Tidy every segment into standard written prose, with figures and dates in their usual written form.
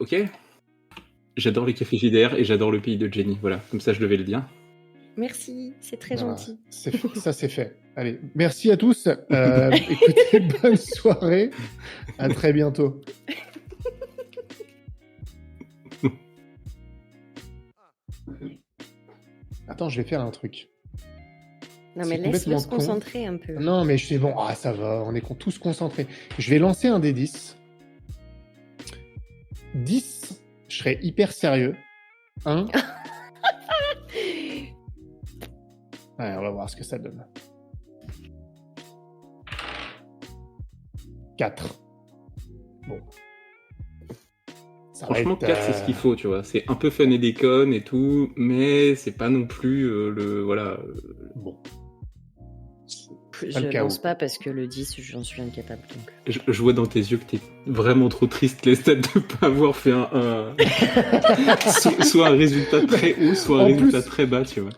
Ok. J'adore les cafés JDR et j'adore le pays de Jenny. Voilà, comme ça je devais le dire. Merci, c'est très gentil. Ça, c'est fait. Allez, merci à tous. Écoutez, bonne soirée. À très bientôt. Attends, je vais faire un truc. Non, mais laisse-le se concentrer un peu. Non, mais je sais, bon, ça va, on est tous concentrés. Je vais lancer un des 10. 10, je serai hyper sérieux. 1. Ouais, on va voir ce que ça donne. 4. Bon. Franchement, 4, c'est ce qu'il faut, tu vois. C'est un peu fun et déconne et tout, mais c'est pas non plus Bon. Je lance pas parce que le 10, j'en suis incapable. Donc. Je vois dans tes yeux que t'es vraiment trop triste, Lestat, de pas avoir fait soit un résultat très haut, soit un résultat très bas, tu vois.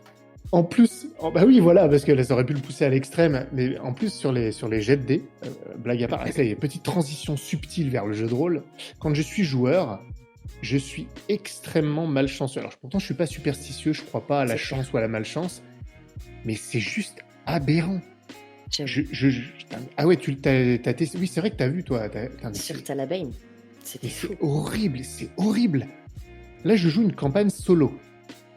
En plus, bah oui, voilà, parce que là, ça aurait pu le pousser à l'extrême, mais en plus, sur les jets de dés, blague à part, ça y est, petite transition subtile vers le jeu de rôle. Quand je suis joueur, je suis extrêmement malchanceux. Alors, pourtant, je suis pas superstitieux, je crois pas à la chance ou à la malchance, mais c'est juste aberrant. Ah ouais, t'as testé. Oui, c'est vrai que t'as vu, toi. Sur Talabane. C'était fou. C'est horrible. Là, je joue une campagne solo.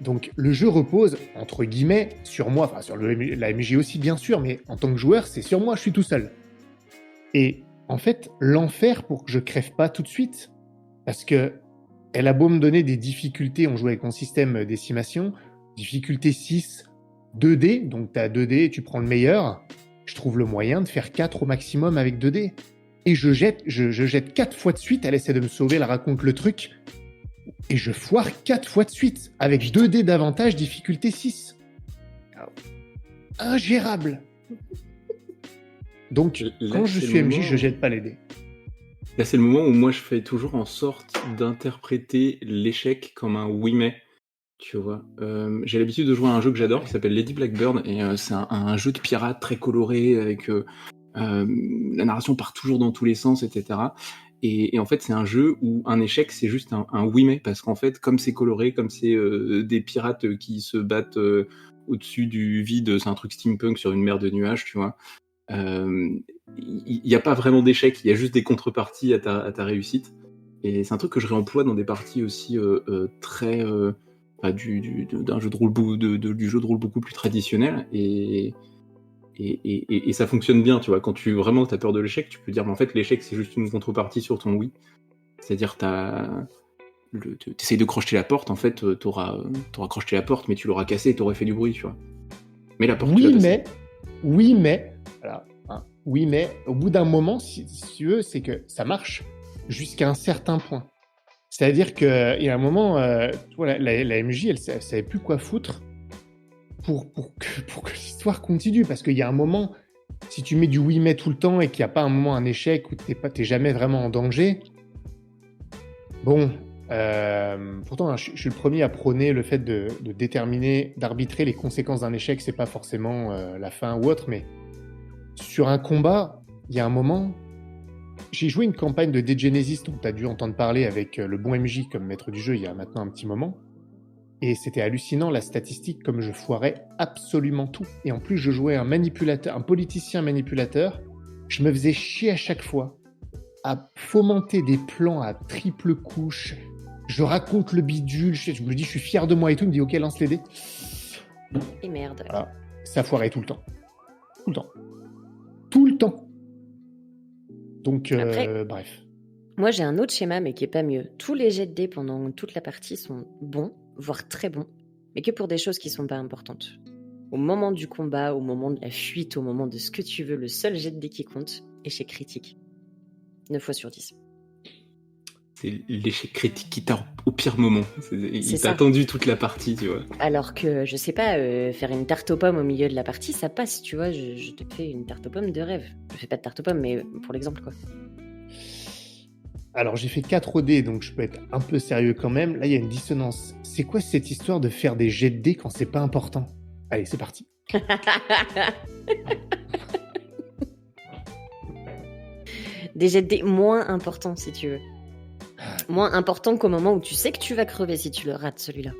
Donc, le jeu repose, entre guillemets, sur moi. Enfin, sur la MJ aussi, bien sûr, mais en tant que joueur, c'est sur moi, je suis tout seul. Et en fait, l'enfer pour que je crève pas tout de suite. Parce que elle a beau me donner des difficultés, on joue avec mon système décimation, difficulté 6, 2D, donc t'as 2D, tu prends le meilleur. Je trouve le moyen de faire 4 au maximum avec 2D. Et je jette 4 fois de suite, elle essaie de me sauver, elle raconte le truc. Et je foire 4 fois de suite, avec 2D d'avantage, difficulté 6. Ingérable. Donc, quand je suis MJ, je jette pas les dés. Là, c'est le moment où moi, je fais toujours en sorte d'interpréter l'échec comme un oui mais. Tu vois, j'ai l'habitude de jouer à un jeu que j'adore qui s'appelle Lady Blackbird et c'est un jeu de pirate très coloré avec la narration part toujours dans tous les sens, etc. Et en fait, c'est un jeu où un échec c'est juste un oui mais parce qu'en fait, comme c'est coloré, comme c'est des pirates qui se battent au-dessus du vide, c'est un truc steampunk sur une mer de nuages, tu vois. Il n'y a pas vraiment d'échec, il y a juste des contreparties à ta réussite. Et c'est un truc que je réemploie dans des parties aussi très d'un jeu de rôle du jeu de rôle beaucoup plus traditionnel et ça fonctionne bien, tu vois. Quand tu vraiment t'as peur de l'échec, tu peux dire mais en fait l'échec c'est juste une contrepartie sur ton oui. C'est-à-dire t'essayes de crocheter la porte, en fait t'auras crocheté la porte mais tu l'auras cassée et t'aurais fait du bruit, tu vois. Mais la porte oui mais voilà, hein, oui mais au bout d'un moment si tu veux c'est que ça marche jusqu'à un certain point. C'est-à-dire qu'il y a un moment, la MJ, elle savait plus quoi foutre pour que l'histoire continue. Parce qu'il y a un moment, si tu mets du oui mais tout le temps et qu'il n'y a pas un moment un échec où t'es jamais vraiment en danger, bon, pourtant je suis le premier à prôner le fait de déterminer, d'arbitrer les conséquences d'un échec, c'est pas forcément la fin ou autre, mais sur un combat, il y a un moment... J'ai joué une campagne de Degenesis dont tu as dû entendre parler avec le bon MJ comme maître du jeu il y a maintenant un petit moment. Et c'était hallucinant la statistique comme je foirais absolument tout. Et en plus je jouais un manipulateur, un politicien manipulateur. Je me faisais chier à chaque fois à fomenter des plans à triple couche. Je raconte le bidule, je me dis je suis fier de moi et tout. Il me dit ok lance les dés. Et merde. Voilà, ça foirait tout le temps. Tout le temps. Tout le temps. Donc, après, bref. Moi, j'ai un autre schéma, mais qui est pas mieux. Tous les jets de dés pendant toute la partie sont bons, voire très bons, mais que pour des choses qui sont pas importantes. Au moment du combat, au moment de la fuite, au moment de ce que tu veux, le seul jet de dés qui compte, échec critique. 9 fois sur 10. C'est l'échec critique qui t'a au pire moment. Il t'a attendu toute la partie, tu vois. Alors que, je sais pas, faire une tarte aux pommes au milieu de la partie, ça passe, tu vois. Je te fais une tarte aux pommes de rêve. Je fais pas de tarte aux pommes, mais pour l'exemple, quoi. Alors, j'ai fait 4 dés, donc je peux être un peu sérieux quand même. Là, il y a une dissonance. C'est quoi cette histoire de faire des jets de dés quand c'est pas important ? Allez, c'est parti. Des jets de dés moins importants, si tu veux. Moins important qu'au moment où tu sais que tu vas crever si tu le rates, celui-là.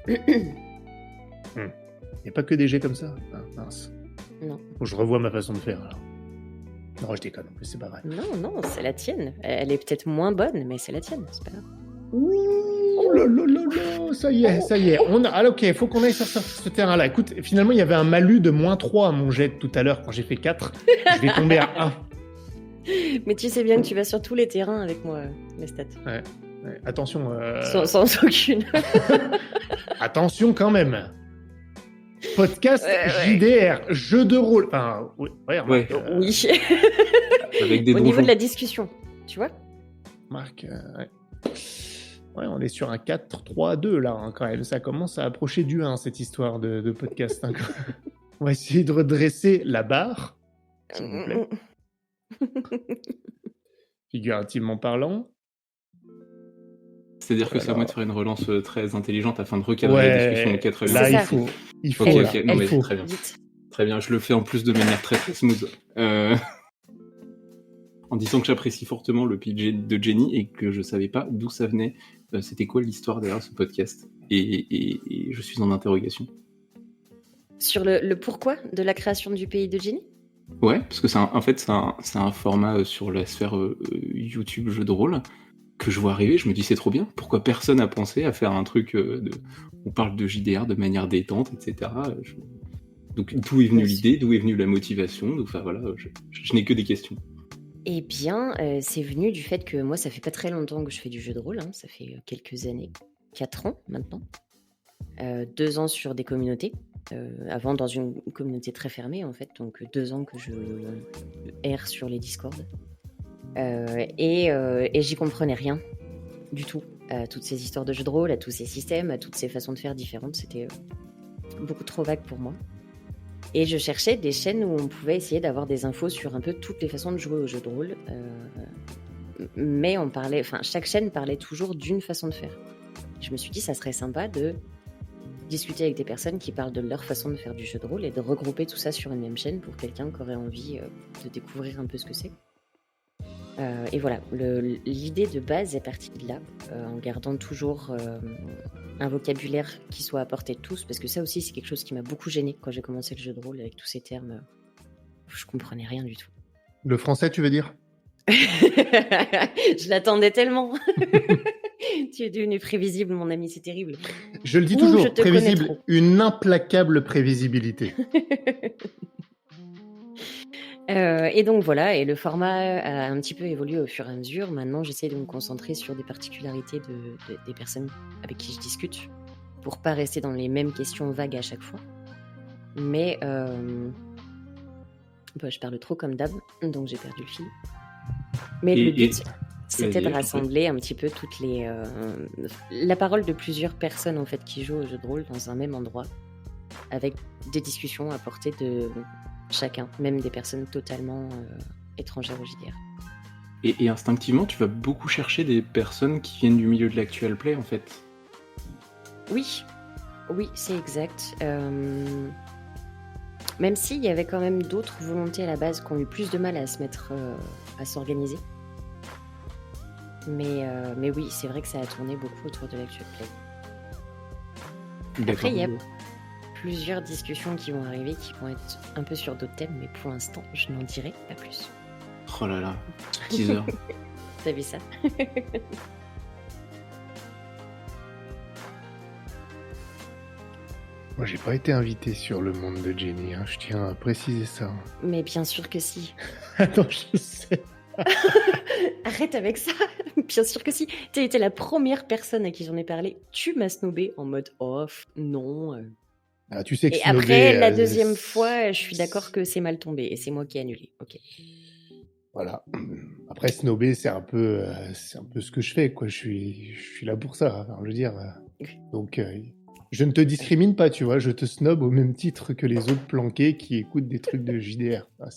Il n'y a pas que des jets comme ça. Ah, mince. Non. Faut que je revoie ma façon de faire, alors. Non, je déconne, en plus, c'est pas vrai. Non, c'est la tienne. Elle est peut-être moins bonne, mais c'est la tienne, c'est pas grave. Ouh là là là là, ça y est. Ok, faut qu'on aille sur ce terrain-là. Écoute, finalement, il y avait un malus de -3 à mon jet de tout à l'heure quand j'ai fait 4. Je vais tomber à 1. Mais tu sais bien que tu vas sur tous les terrains avec moi, les stats. Ouais, attention. Sans aucune. Attention quand même. Podcast Ouais. JDR, jeu de rôle. Enfin, oui. Ouais. Oui. Avec des Au niveau donjons. de la discussion, tu vois. Marc, ouais. Ouais, on est sur un 4-3-2 là, hein, quand même. Ça commence à approcher du 1, cette histoire de podcast. Hein. On va essayer de redresser la barre, s'il vous plaît. Figurativement parlant. C'est-à-dire que c'est à Alors- moi de faire une relance très intelligente afin de recadrer la discussion. Ouais, Ok, très bien. là, C'est il ça. faut. Ok, là. non, Il mais faut. très bien. Vite. Très bien, je le fais en plus de manière très très smooth. En disant que j'apprécie fortement le pitch de Jenny et que je savais pas d'où ça venait. C'était quoi l'histoire derrière ce podcast et je suis en interrogation. Sur le pourquoi de la création du pays de Jenny. Ouais, parce que c'est un format sur la sphère YouTube jeu de rôle que je vois arriver. Je me dis c'est trop bien. Pourquoi personne n'a pensé à faire un truc on parle de JDR de manière détente, etc. Donc d'où est venue Bien sûr. l'idée, d'où est venue la motivation. Enfin voilà, je n'ai que des questions. Eh bien, c'est venu du fait que moi, ça fait pas très longtemps que je fais du jeu de rôle. Hein. Ça fait quelques années, 4 ans maintenant. 2 ans sur des communautés. Avant, dans une communauté très fermée, en fait. Donc, 2 ans que je erre sur les Discord. Et j'y comprenais rien du tout à toutes ces histoires de jeux de rôle, à tous ces systèmes, à toutes ces façons de faire différentes. C'était beaucoup trop vague pour moi. Et je cherchais des chaînes où on pouvait essayer d'avoir des infos sur un peu toutes les façons de jouer au jeu de rôle. Mais chaque chaîne parlait toujours d'une façon de faire. Je me suis dit, ça serait sympa de discuter avec des personnes qui parlent de leur façon de faire du jeu de rôle et de regrouper tout ça sur une même chaîne pour quelqu'un qui aurait envie de découvrir un peu ce que c'est. Et voilà, l'idée de base est partie de là, en gardant toujours un vocabulaire qui soit à portée de tous, parce que ça aussi c'est quelque chose qui m'a beaucoup gênée quand j'ai commencé le jeu de rôle avec tous ces termes. Je comprenais rien du tout. Le français, tu veux dire? Je l'attendais tellement. Tu es devenu prévisible, mon ami, c'est terrible. Je le dis Ouh, toujours, je te connais prévisible, trop. une implacable prévisibilité. Et donc voilà, et le format a un petit peu évolué au fur et à mesure. Maintenant, j'essaie de me concentrer sur des particularités des personnes avec qui je discute, pour pas rester dans les mêmes questions vagues à chaque fois. Mais je parle trop comme d'hab, donc j'ai perdu le fil. Mais le but, c'était de vas-y, rassembler un petit peu la parole de plusieurs personnes en fait qui jouent au jeu de rôle dans un même endroit, avec des discussions à portée de chacun, même des personnes totalement étrangères au JDR. Et instinctivement, tu vas beaucoup chercher des personnes qui viennent du milieu de l'actual play, en fait. Oui, c'est exact. Même s'il y avait quand même d'autres volontés à la base qui ont eu plus de mal à se mettre, à s'organiser. Mais oui, c'est vrai que ça a tourné beaucoup autour de l'actual play. Après, il y a plusieurs discussions qui vont arriver, qui vont être un peu sur d'autres thèmes, mais pour l'instant, je n'en dirai pas plus. Oh là là, teaser. T'as vu ça? Moi, j'ai pas été invité sur le monde de Jenny, hein. Je tiens à préciser ça. Mais bien sûr que si. Attends, je sais. Arrête avec ça. Bien sûr que si. T'as été la première personne à qui j'en ai parlé. Tu m'as snobé en mode off, non. Ah, tu sais que Et snobé, après, la deuxième fois, je suis d'accord que c'est mal tombé et c'est moi qui ai annulé. Ok. Voilà. Après, snobé, c'est un peu ce que je fais, quoi. Je suis là pour ça. Hein, je veux dire. Donc, je ne te discrimine pas, tu vois. Je te snob au même titre que les autres planqués qui écoutent des trucs de JDR. Ah,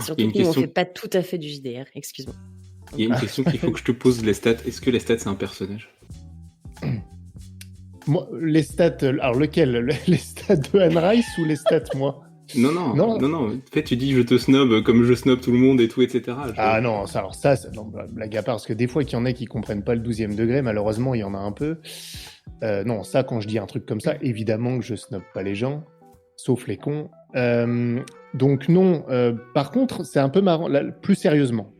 Surtout que nous, on fait pas tout à fait du JDR. Excuse-moi. Il y a une question qu'il faut que je te pose, Lestat. Est-ce que Lestat, c'est un personnage? Moi, les stats, alors lequel? Les stats de Anne Rice ou les stats, moi? Non, non, Non. non, non. En fait, tu dis je te snob comme je snob tout le monde et tout, etc. Ah non, ça, alors ça, non, blague à part, parce que des fois qu'il y en a qui comprennent pas le 12e degré, malheureusement, il y en a un peu. Non, ça, quand je dis un truc comme ça, évidemment que je snob pas les gens, sauf les cons. Donc non, par contre, c'est un peu marrant, là, plus sérieusement,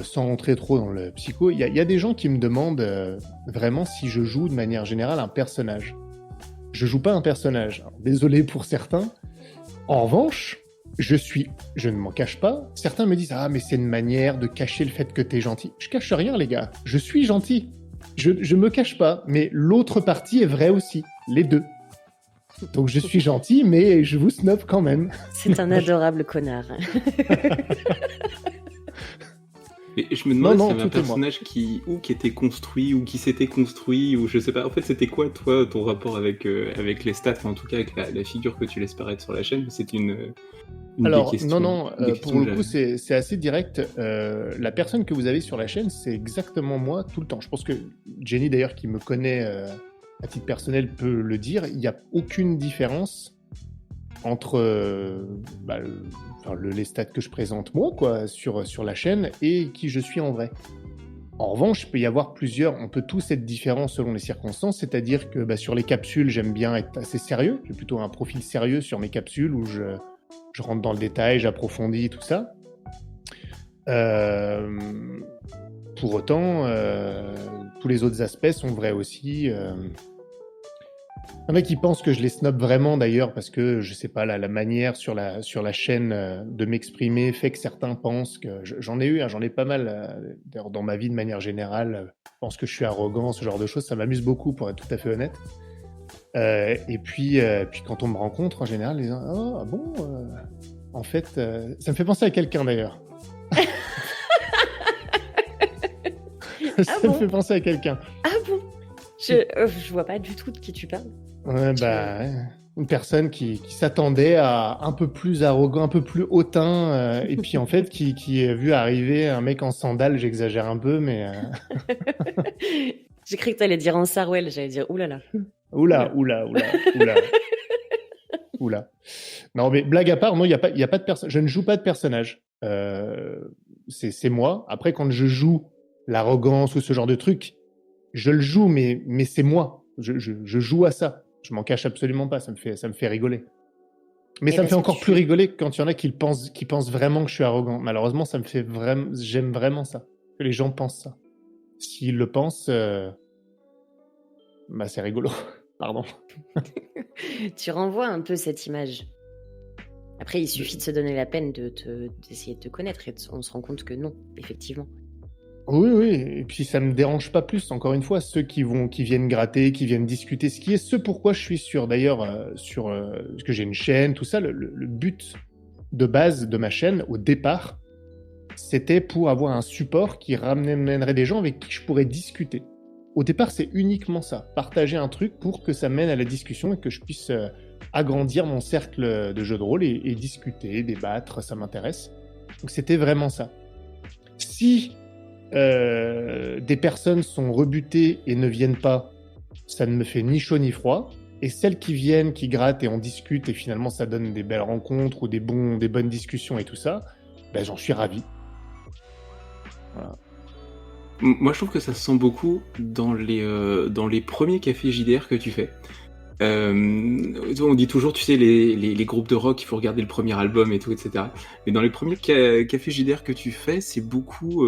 sans rentrer trop dans le psycho, il y a des gens qui me demandent vraiment si je joue de manière générale un personnage. Je joue pas un personnage. Alors, désolé pour certains. En revanche, je ne m'en cache pas. Certains me disent ah mais c'est une manière de cacher le fait que t'es gentil. Je cache rien les gars. Je suis gentil. Je me cache pas. Mais l'autre partie est vraie aussi. Les deux. Donc je suis gentil, mais je vous snob quand même. C'est un adorable connard. Mais je me demande Non, si c'était un tout est moi. personnage qui était construit ou qui s'était construit ou je sais pas. En fait, c'était quoi toi ton rapport avec les stats, enfin, en tout cas avec la figure que tu laisses paraître sur la chaîne. C'est une Alors, des questions. non, une des pour questions le que coup, j'avais. c'est assez direct. La personne que vous avez sur la chaîne, c'est exactement moi tout le temps. Je pense que Jenny, d'ailleurs, qui me connaît à titre personnel, peut le dire. Il n'y a aucune différence entre les stats que je présente moi, quoi, sur la chaîne, et qui je suis en vrai. En revanche, il peut y avoir on peut tous être différents selon les circonstances, c'est-à-dire que sur les capsules, j'aime bien être assez sérieux. J'ai plutôt un profil sérieux sur mes capsules où je rentre dans le détail, j'approfondis tout ça. Pour autant, tous les autres aspects sont vrais aussi. Il y en a qui pensent que je les snob vraiment d'ailleurs parce que, je sais pas, la manière sur la chaîne de m'exprimer fait que certains pensent que... J'en ai pas mal d'ailleurs, dans ma vie de manière générale. Pensent que je suis arrogant, ce genre de choses. Ça m'amuse beaucoup pour être tout à fait honnête. Et puis quand on me rencontre, en général, les gens, ah bon, en fait, ça me fait penser à quelqu'un d'ailleurs. Ça Ah me bon fait penser à quelqu'un. Ah bon je vois pas du tout de qui tu parles. Ouais, ouais. Une personne qui s'attendait à un peu plus arrogant, un peu plus hautain, et puis en fait qui a vu arriver un mec en sandales, j'exagère un peu, mais J'ai cru que t'allais dire en Sarwell, j'allais dire oulala. oula. Non, mais blague à part, non, il y a pas de personnage. Je ne joue pas de personnage. C'est moi. Après, quand je joue l'arrogance ou ce genre de truc, je le joue, mais c'est moi. Je joue à ça. Je m'en cache absolument pas. Ça me fait rigoler. Mais ça me fait encore plus rigoler quand il y en a qui pensent vraiment que je suis arrogant. Malheureusement, j'aime vraiment ça. Que les gens pensent ça. S'ils le pensent, c'est rigolo. Pardon. Tu renvoies un peu cette image. Après, il suffit de se donner la peine d'essayer de te connaître et on se rend compte que non, effectivement. Oui. Et puis ça me dérange pas plus. Encore une fois, ceux qui viennent gratter, qui viennent discuter, ce qui est ce pourquoi je suis sûr. D'ailleurs, parce que j'ai une chaîne, tout ça. Le but de base de ma chaîne, au départ, c'était pour avoir un support qui ramènerait des gens avec qui je pourrais discuter. Au départ, c'est uniquement ça. Partager un truc pour que ça mène à la discussion et que je puisse agrandir mon cercle de jeux de rôle et discuter, débattre, ça m'intéresse. Donc c'était vraiment ça. Si des personnes sont rebutées et ne viennent pas, ça ne me fait ni chaud ni froid. Et celles qui viennent, qui grattent et on discute et finalement ça donne des belles rencontres ou des bonnes discussions et tout ça, j'en suis ravi. Voilà. Moi, je trouve que ça se sent beaucoup dans les premiers cafés JDR que tu fais. On dit toujours, tu sais, les groupes de rock, il faut regarder le premier album et tout, etc. Mais dans les premiers cafés JDR que tu fais, c'est beaucoup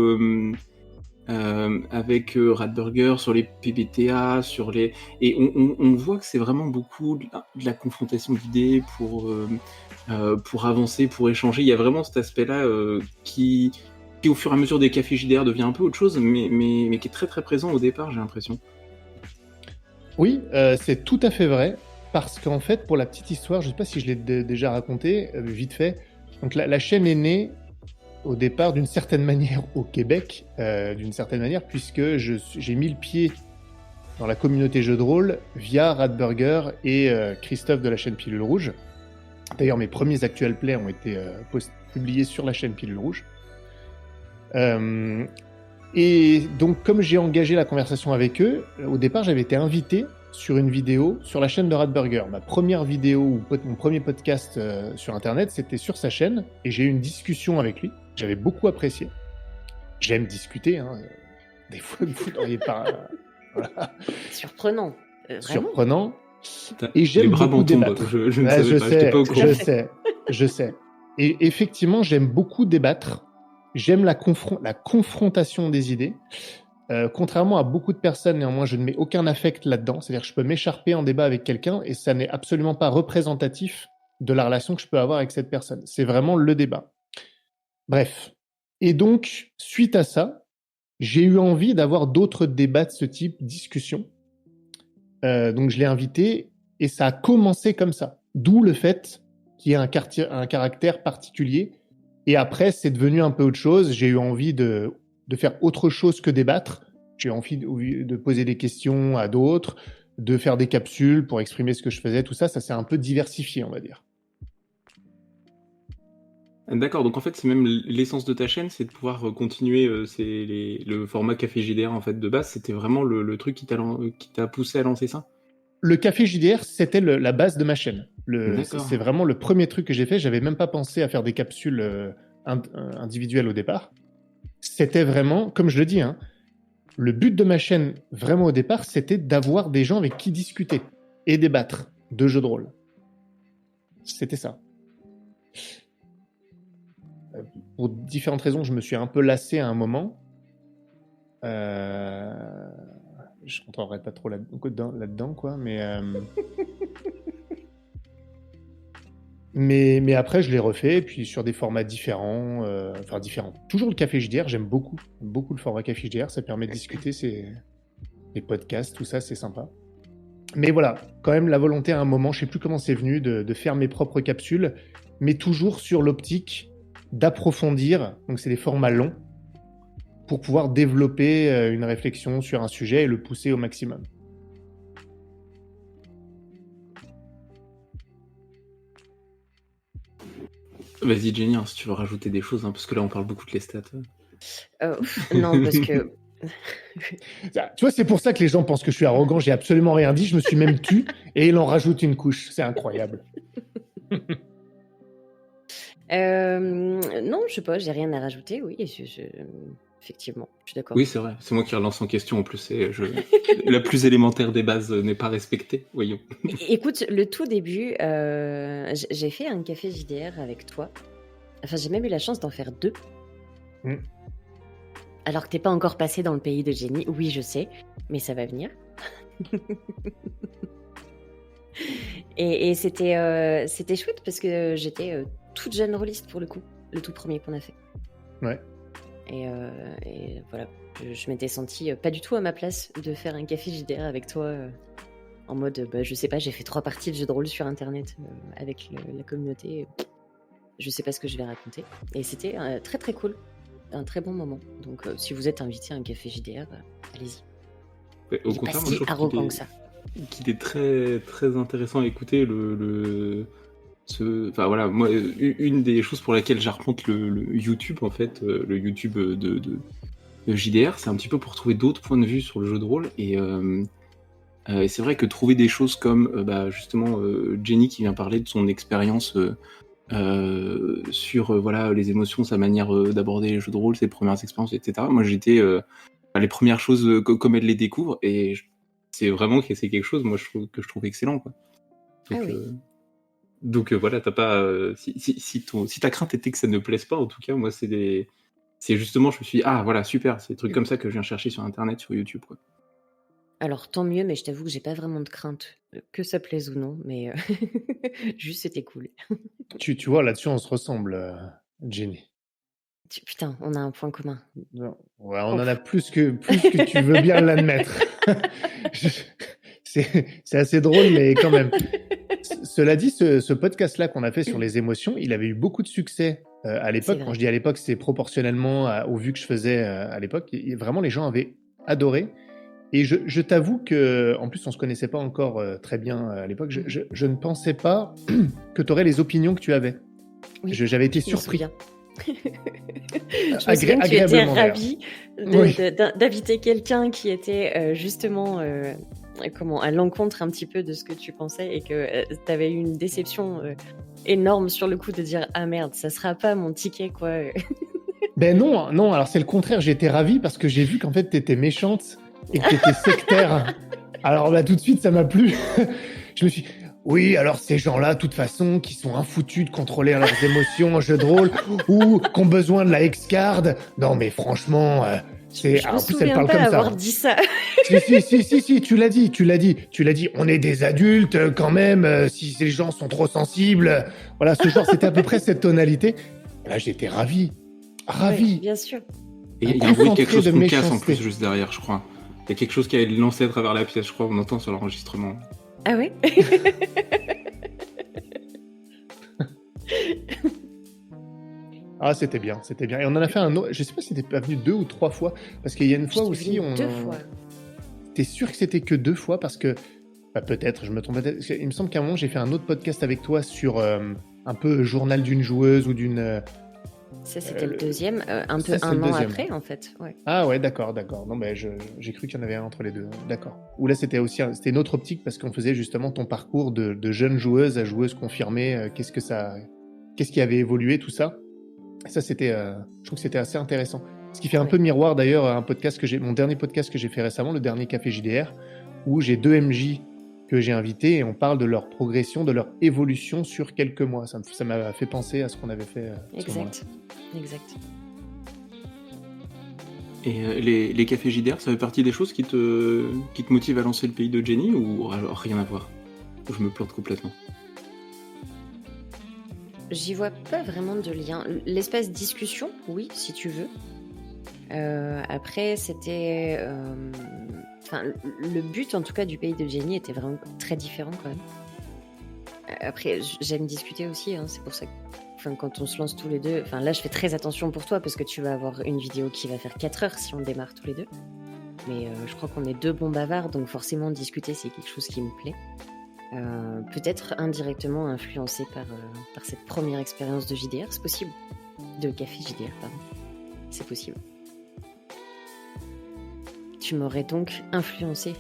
avec Ratburger sur les PBTA, et on voit que c'est vraiment beaucoup de la confrontation d'idées pour avancer, pour échanger. Il y a vraiment cet aspect-là qui au fur et à mesure des cafés JDR devient un peu autre chose, mais qui est très très présent au départ, j'ai l'impression. Oui, c'est tout à fait vrai, parce qu'en fait, pour la petite histoire, je ne sais pas si je l'ai déjà raconté, vite fait, donc la chaîne est née au départ d'une certaine manière au Québec, puisque j'ai mis le pied dans la communauté jeux de rôle via Ratburger et Christophe de la chaîne Pilule Rouge. D'ailleurs, mes premiers actual plays ont été publiés sur la chaîne Pilule Rouge. Et donc, comme j'ai engagé la conversation avec eux, au départ, j'avais été invité sur une vidéo sur la chaîne de Radburger. Ma première vidéo ou mon premier podcast sur Internet, c'était sur sa chaîne et j'ai eu une discussion avec lui. J'avais beaucoup apprécié. J'aime discuter, hein. Des fois, vous n'auriez pas... voilà. Surprenant. Vraiment Surprenant. Les Et j'aime bras beaucoup m'en tombent. débattre. Je ne Ouais, savais pas, j'étais pas au courant. je sais. Et effectivement, j'aime beaucoup débattre. J'aime la confrontation des idées. Contrairement à beaucoup de personnes, néanmoins, je ne mets aucun affect là-dedans. C'est-à-dire que je peux m'écharper en débat avec quelqu'un et ça n'est absolument pas représentatif de la relation que je peux avoir avec cette personne. C'est vraiment le débat. Bref. Et donc, suite à ça, j'ai eu envie d'avoir d'autres débats de ce type, discussions. Donc, je l'ai invité et ça a commencé comme ça. D'où le fait qu'il y ait un caractère particulier. Et après, c'est devenu un peu autre chose. J'ai eu envie de faire autre chose que débattre. J'ai eu envie de poser des questions à d'autres, de faire des capsules pour exprimer ce que je faisais. Tout ça, ça s'est un peu diversifié, on va dire. D'accord, donc en fait, c'est même l'essence de ta chaîne, c'est de pouvoir continuer le format Café JDR en fait de base. C'était vraiment le truc qui t'a poussé à lancer ça? Le Café JDR, c'était la base de ma chaîne. D'accord. C'est vraiment le premier truc que j'ai fait. J'avais même pas pensé à faire des capsules individuelles au départ. C'était vraiment, comme je le dis, hein, le but de ma chaîne, vraiment au départ, c'était d'avoir des gens avec qui discuter et débattre de jeux de rôle. C'était ça. Pour différentes raisons, je me suis un peu lassé à un moment. Je rentrerai pas trop là-dedans, quoi, mais après, je l'ai refait, puis sur des formats différents, différents. Toujours le Café JDR, j'aime beaucoup le format Café JDR, ça permet de discuter, les podcasts, tout ça, c'est sympa. Mais voilà, quand même la volonté à un moment, je sais plus comment c'est venu, de faire mes propres capsules, mais toujours sur l'optique d'approfondir, donc c'est des formats longs, pour pouvoir développer une réflexion sur un sujet et le pousser au maximum. Vas-y Jenny, hein, si tu veux rajouter des choses, hein, parce que là on parle beaucoup de les stats. Non, parce que... Tu vois, c'est pour ça que les gens pensent que je suis arrogant, j'ai absolument rien dit, je me suis même tu, et il en rajoute une couche, c'est incroyable. Non, je sais pas, j'ai rien à rajouter, oui, effectivement, je suis d'accord. Oui, c'est vrai, c'est moi qui relance en question en plus, et la plus élémentaire des bases n'est pas respectée, voyons. Écoute, le tout début, j'ai fait un café JDR avec toi. Enfin, j'ai même eu la chance d'en faire 2. Alors que t'es pas encore passé dans le pays de Jenny, oui, je sais, mais ça va venir. et c'était chouette parce que j'étais toute jeune rôliste pour le coup, le tout premier qu'on a fait. Ouais. Et voilà, je m'étais sentie pas du tout à ma place de faire un café JDR avec toi en mode, je sais pas, j'ai fait 3 parties de jeux de rôle sur internet avec la communauté. Je sais pas ce que je vais raconter. Et c'était très très cool, un très bon moment. Donc si vous êtes invité à un café JDR, allez-y. Ouais, au contraire, moi je trouve arrogant que ça. Qu'il est très très intéressant à écouter enfin voilà, moi une des choses pour laquelle j'arpente le YouTube en fait, le YouTube de JDR, c'est un petit peu pour trouver d'autres points de vue sur le jeu de rôle et c'est vrai que trouver des choses comme justement Jenny qui vient parler de son expérience sur voilà les émotions, sa manière d'aborder les jeux de rôle, ses premières expériences, etc. Moi j'étais les premières choses comme elle les découvre et c'est vraiment que c'est quelque chose moi que je trouve excellent quoi. Donc, oui. Donc voilà, t'as pas si ta crainte était que ça ne plaise pas, en tout cas moi c'est justement je me suis dit voilà super, c'est des trucs comme ça que je viens chercher sur internet, sur YouTube quoi. Alors tant mieux, mais je t'avoue que j'ai pas vraiment de crainte que ça plaise ou non, mais juste c'était cool. Tu vois, là-dessus on se ressemble, Jenny. Putain, on a un point commun. Non. Ouais, on en a plus que tu veux bien l'admettre. C'est assez drôle, mais quand même. Cela dit, ce podcast-là qu'on a fait sur les émotions, il avait eu beaucoup de succès à l'époque. Quand je dis à l'époque, c'est proportionnellement aux vues que je faisais à l'époque. Vraiment, les gens avaient adoré. Et je t'avoue que, en plus, on se connaissait pas encore très bien à l'époque. Je ne pensais pas que tu aurais les opinions que tu avais. Oui, j'avais été surpris. Je me souviens que tu étais ravi d'inviter quelqu'un qui était justement à l'encontre un petit peu de ce que tu pensais et que tu avais eu une déception énorme sur le coup de dire ah merde, ça sera pas mon ticket quoi. Ben non, alors c'est le contraire, j'ai été ravi parce que j'ai vu qu'en fait t'étais méchante et que t'étais sectaire. Alors là tout de suite ça m'a plu. Je me suis dit, oui, alors ces gens-là, de toute façon, qui sont infoutus de contrôler leurs émotions en jeu de rôle ou qui ont besoin de la X-Card. Non mais franchement, c'est... Je me Alors, en plus, elle souviens parle pas comme ça. avoir dit ça. Si, tu l'as dit. On est des adultes quand même, si les gens sont trop sensibles. Voilà, ce genre, c'était à peu près cette tonalité. Là, j'étais ravi. Oui, bien sûr. Et il y a un bruit de quelque chose de qu'on casse en méchanceté. plus juste derrière, je crois. Il y a quelque chose qui a lancé à travers la pièce, je crois, on entend sur l'enregistrement. Ah ouais. Ah, c'était bien. Et on en a fait un autre. Je sais pas si t'es pas venu 2 ou 3 fois, parce qu'il y a une fois Je aussi, suis venue 2 fois. T'es sûr que c'était que 2 fois parce que peut-être, je me trompe peut-être. Il me semble qu'à un moment j'ai fait un autre podcast avec toi sur un peu journal d'une joueuse ou d'une. Ça c'était le deuxième, un Ça, peu c'est un le an deuxième. après en fait. Ouais. Ah ouais, d'accord. Non, mais j'ai cru qu'il y en avait un entre les deux. D'accord. Ou là c'était aussi c'était une autre optique parce qu'on faisait justement ton parcours de jeune joueuse à joueuse confirmée. Qu'est-ce qui avait évolué tout ça. Et ça c'était, je trouve que c'était assez intéressant. Ce qui fait un peu miroir d'ailleurs à mon dernier podcast que j'ai fait récemment, le dernier Café JDR, où j'ai 2 MJ que j'ai invités et on parle de leur progression, de leur évolution sur quelques mois. Ça m'a fait penser à ce qu'on avait fait à ce moment-là. Exact. Et les cafés JDR, ça fait partie des choses qui te motivent à lancer le pays de Jenny ou alors rien à voir? Ou je me plante complètement? J'y vois pas vraiment de lien. L'espace discussion, oui, si tu veux. Après, c'était... le but, en tout cas, du pays de Jenny était vraiment très différent, quand même. Après, j'aime discuter aussi, hein, c'est pour ça que quand on se lance tous les deux... Là, je fais très attention pour toi, parce que tu vas avoir une vidéo qui va faire 4 heures si on démarre tous les deux. Mais je crois qu'on est 2 bons bavards, donc forcément, discuter, c'est quelque chose qui me plaît. Peut-être indirectement influencé par cette première expérience de JDR, c'est possible. De café JDR, pardon. C'est possible. Tu m'aurais donc influencé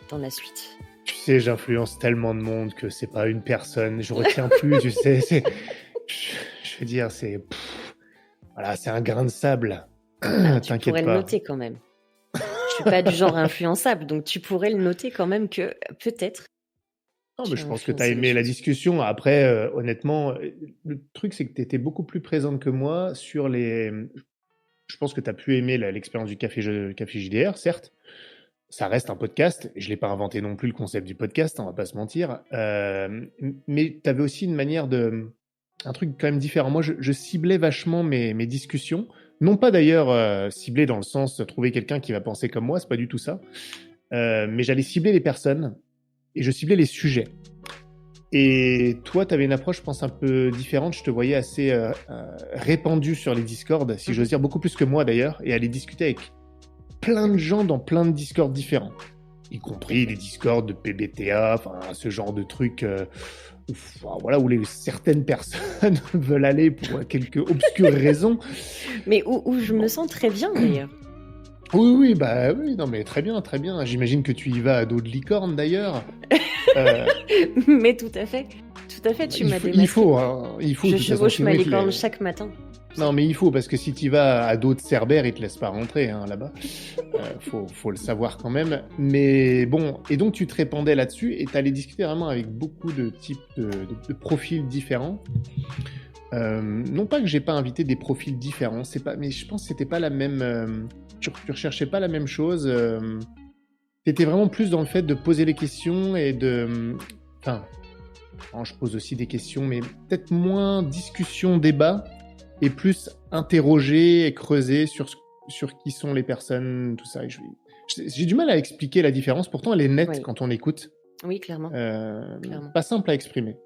dans la suite. Tu sais, j'influence tellement de monde que c'est pas une personne. Je retiens plus, tu sais. Je veux dire, voilà, c'est un grain de sable. Tu pourrais le noter quand même. Je suis pas du genre influençable, donc tu pourrais le noter quand même que peut-être. Non, mais je pense que tu as aimé la discussion. Après, honnêtement, le truc, c'est que tu étais beaucoup plus présente que moi sur les... Je pense que tu as pu aimer l'expérience du café JDR, certes. Ça reste un podcast. Je ne l'ai pas inventé non plus, le concept du podcast, on va pas se mentir. Mais tu avais aussi une manière de... Un truc quand même différent. Moi, je ciblais vachement mes discussions. Non pas d'ailleurs cibler dans le sens de trouver quelqu'un qui va penser comme moi, c'est pas du tout ça. Mais j'allais cibler les personnes. Et je ciblais les sujets. Et toi, tu avais une approche, je pense, un peu différente. Je te voyais assez répandu sur les Discord, si j'ose dire, beaucoup plus que moi d'ailleurs, et aller discuter avec plein de gens dans plein de Discord différents, y compris les Discord de PBTA, ce genre de trucs voilà, où certaines personnes veulent aller pour quelques obscures raisons. Mais où je me sens très bien d'ailleurs. Oui, non, mais très bien. J'imagine que tu y vas à dos de licorne d'ailleurs. Mais tout à fait, tu m'as démasqué. Il faut. Je chevauche ma licorne chaque matin. Non, mais il faut, parce que si tu y vas à dos de Cerbère, ils te laissent pas rentrer là-bas. Faut le savoir quand même. Mais bon, et donc tu te répandais là-dessus et tu allais discuter vraiment avec beaucoup de types de profils différents. Non pas que j'ai pas invité des profils différents, mais je pense que c'était pas la même. Tu recherchais pas la même chose. T'étais vraiment plus dans le fait de poser les questions et de. Je pose aussi des questions, mais peut-être moins discussion, débat, et plus interroger et creuser sur qui sont les personnes, tout ça. J'ai du mal à expliquer la différence. Pourtant, elle est nette quand on écoute. Oui, clairement. Pas simple à exprimer.